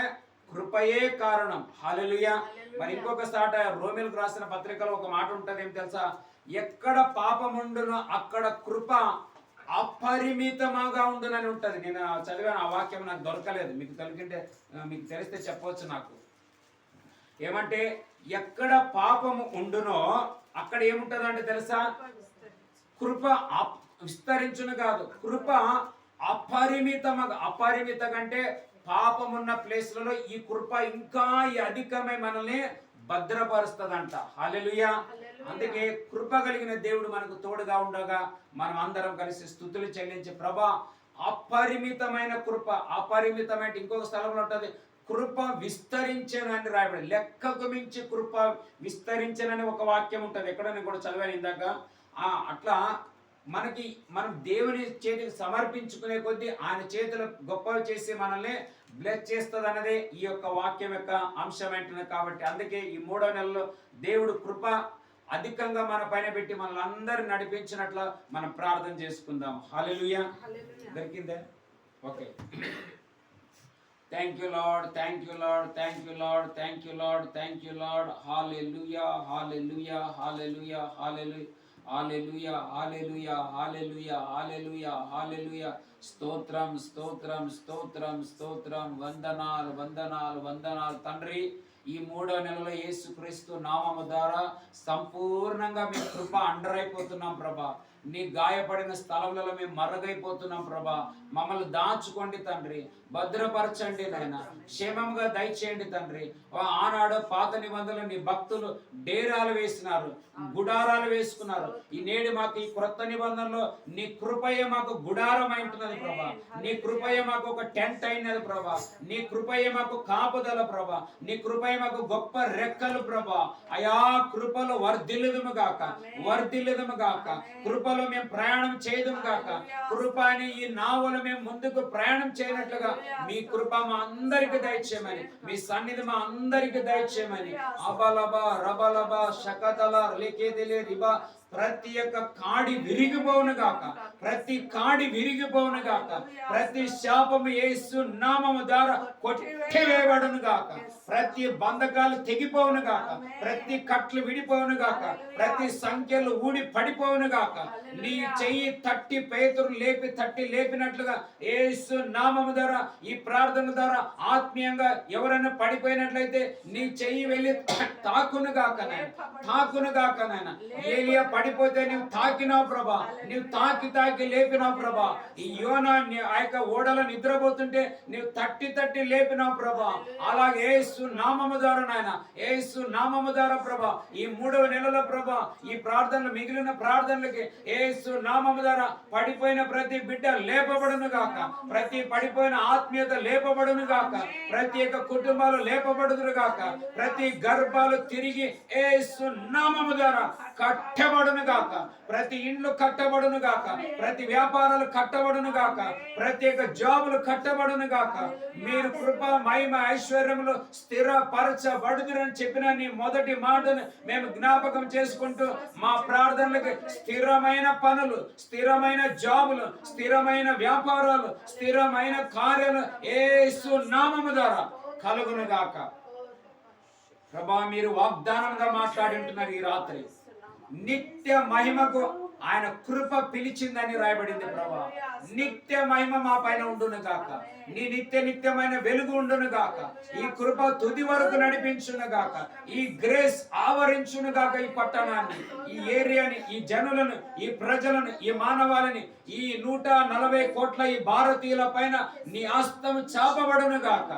కృపయే కారణం. హల్లెలూయా. మరి ఇంకొక సాట రోమీయులకు రాసిన పత్రికలో ఒక మాట ఉంటుంది, ఏం తెలుసా? ఎక్కడ పాపముండునో అక్కడ కృప అపరిమితంగా ఉండునని ఉంటది. నేను చదివాను, ఆ వాక్యం నాకు దొరకలేదు, మీకు తెలిస్తే చెప్పవచ్చు నాకు. ఏమంటే ఎక్కడ పాపము ఉండునో అక్కడ ఏముంటది అంటే తెలుసా? కృప విస్తరించును కాదు, కృప అపరిమిత కంటే పాపమున్న ప్లేస్లలో ఈ కృప ఇంకా అధికమై మనల్ని భద్రపరుస్తుందంట. హల్లెలూయా. అందుకే కృప కలిగిన దేవుడు మనకు తోడుగా ఉండగా మనం అందరం కలిసి స్తుతులు చెల్లించి, ప్రభా అపరిమితమైన కృప. అపరిమితమైన ఇంకొక స్థలంలో ఉంటుంది, కృప విస్తరించనని రాయబడి, లెక్కకు మించి కృప విస్తరించనని ఒక వాక్యం ఉంటుంది. ఎక్కడ నేను కూడా చదివాను ఇందాక. అట్లా మనం దేవుని చేతికి సమర్పించుకునే కొద్దీ ఆయన చేతులు గొప్పవి చేసి మనల్ని బ్లెస్ చేస్తుంది అన్నదే ఈ యొక్క వాక్యం యొక్క అంశం అంటున్నది. కాబట్టి అందుకే ఈ 3వ నెలలో దేవుడు కృప అధికంగా మన పైన పెట్టి మనల్ని అందరిని నడిపించినట్లు మనం ప్రార్థన చేసుకుందాం. హల్లెలూయా. దొరికిందే? Okay. Thank you Lord, thank you Lord, thank you Lord, thank you Lord, thank you Lord. Hallelujah, hallelujah, hallelujah, hallelujah, hallelujah, hallelujah, hallelujah, hallelujah, hallelujah. స్తోత్రం, స్తోత్రం, స్తోత్రం, స్తోత్రం. వందనాలు, వందనాలు, వందనాలు తండ్రి. ఈ 3వ నెలలో యేసుక్రీస్తు నామము ద్వారా సంపూర్ణంగా మీ కృప అండర్ అయిపోతున్నాం ప్రభా. నీ గాయపడిన స్థలంలో మేము మరుగైపోతున్నాం ప్రభా. మమ్మల్ని దాచుకోండి తండ్రి, భద్రపరచండి నాయన, క్షేమంగా దయచేయండి తండ్రి. ఆనాడు పాత నిబంధనలు నీ భక్తులు డేరాలు వేసినారు, గుడారాలు వేసుకున్నారు. ఈ నేడు మాకు ఈ క్రొత్త నిబంధనలో నీ కృపయే మాకు గుడారం అయినది ప్రభా. నీ కృపయే మాకు ఒక టెంట్ అయినది ప్రభా. నీ కృపయే మాకు కాపుదల ప్రభా. నీ కృపయే మాకు గొప్ప రెక్కలు ప్రభా. అయా కృపలో వర్ధిల్లుదుము గాక, వర్ధిల్లుదుము గాక. కృపలో మేము ప్రయాణం చేయదుము గాక. కృప అని ఈ నావలో మేము ముందుకు ప్రయాణం చేయనట్లుగా మీ కృప మా అందరికి దయచేయమని, మీ సన్నిధి మా అందరికి దయచేయమని. అబలబా రబలబా శకతల లేకేదిలే రిబా. ప్రతి ఒక్క కాడి విరిగిపోవును గాక, ప్రతి కాడి విరిగిపోవును గాక. ప్రతి శాపము యేసు నామము ద్వారా కొట్టివేయబడును గాక. ప్రతి బంధకాలు తెగిపోవును గాక, ప్రతి కట్లు విడిపోవును గాక, ప్రతి సంఖ్యలు ఊడి పడిపోవును గాక. నీ చెయ్యి తట్టి పేతురు తట్టి లేపినట్లుగా యేసు నామము ద్వారా ఈ ప్రార్థన ద్వారా ఆత్మీయంగా ఎవరైనా పడిపోయినట్లయితే నీ చెయ్యి వెళ్ళి తాకును గాక నాయన, తాకును గాక నాయన. ఏలియా పడిపోతే నువ్వు తాకినావు ప్రభా, నువ్వు తాకి లేపినావు ప్రభా. ఈ యోనా ఆ యొక్క ఓడలో నిద్రపోతుంటే నువ్వు తట్టి లేపినావు ప్రభా. అలాగే యేసు నామము ద్వారా నాయన, యేసు నామము ద్వారా ప్రభా ఈ 3వ నెలలో ప్రభా ఈ ప్రార్థనలు మిగిలిన ప్రార్థనలకి యేసు నామము ద్వారా పడిపోయిన ప్రతి బిడ్డ లేపబడును గాక, ప్రతి పడిపోయిన ఆత్మీయత లేపబడును గాక, ప్రతి ఒక్క కుటుంబాలు లేపబడును గాక, ప్రతి గర్భాలు తిరిగి యేసు నామము ద్వారా కట్టబడును గాక, ప్రతి ఇండ్లు కట్టబడును గాక, ప్రతి వ్యాపారాలు కట్టబడును గాక, ప్రతి ఒక్క జాబులు కట్టబడును గాక. మీరు కృప మహిమ ఐశ్వర్యములు స్థిరపరచబడుదురని చెప్పిన నీ మొదటి మాటను మేము జ్ఞాపకం చేసుకుంటూ మా ప్రార్థనలకు స్థిరమైన పనులు, స్థిరమైన జాబులు, స్థిరమైన వ్యాపారాలు, స్థిరమైన కార్యాలు యేసు నామము ద్వారా కలుగును గాక. ప్రభా మీరు వాగ్దానంగా మాట్లాడి ఉంటున్నారు ఈ రాత్రి. నిత్య మహిమకు ఆయన కృప పిలిచిందని రాయబడింది ప్రభా. నిత్య మహిమ మా పైన ఉండును గాక, నీ నిత్యమైన వెలుగు ఉండును గాక, ఈ కృప తుది వరకు నడిపించును గాక, ఈ గ్రేస్ ఆవరించును గాక. ఈ పట్టణాన్ని, ఈ ఏరియాని, ఈ జనులను, ఈ ప్రజలను, ఈ మానవాళిని, ఈ 140 కోట్ల ఈ భారతీయుల పైన నీ హస్తం చాపబడును గాక,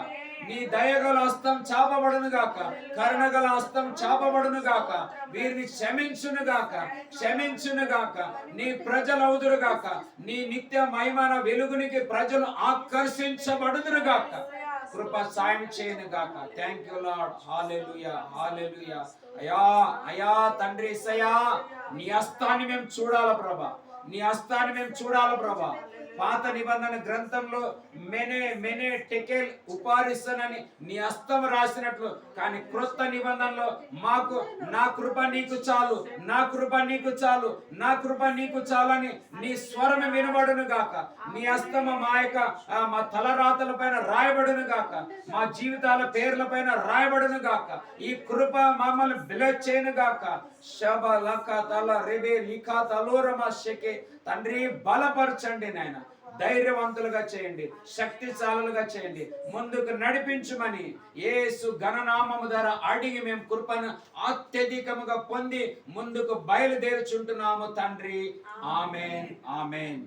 నీ దయగల హస్తం చాపబడును గాక, కరుణగల హస్తం చాపబడును గాక. వీరిని క్షమించును గాక, క్షమించును గాక. నీ ప్రజలు అవుదురు గాక, నీ నిత్య మహిమన వెలుగునికి ప్రజలు ఆకర్షించబడుదురు గాక. కృప సాయం చేయను గాక. Thank you Lord. Hallelujah, hallelujah. అయా తండ్రి యేసయ్యా, నీ హస్తాన్ని మేము చూడాల ప్రభా, నీ హస్తాన్ని మేము చూడాల ప్రభా. పాత నిబంధన గ్రంథంలో మెనే టెకెల్ ఉపారిస్తనని నీ హస్తం రాసినట్లు, కానీ క్రొత్త నిబంధనలో మాకు నా కృప నీకు చాలు, నా కృప నీకు చాలు, నా కృప నీకు చాలని నీ స్వరం వినబడును గాక. నీ హస్తం మా తలరాతల పైన రాయబడును గాక, మా జీవితాల పేర్ల పైన రాయబడును గాక. ఈ కృప మమ్మల్ని బ్లెస్ చేయను గాక. శబ లక తల రెబే లిఖా తలోరమ శకే. తండ్రి బలపరచండి నాయన, ధైర్యవంతులుగా చేయండి, శక్తిశాలులుగా చేయండి, ముందుకు నడిపించుమని యేసు ఘననామము ద్వారా అడిగి మేము కృపను అత్యధికముగా పొంది ముందుకు బయలుదేరుచుంటున్నాము తండ్రి. ఆమేన్, ఆమేన్.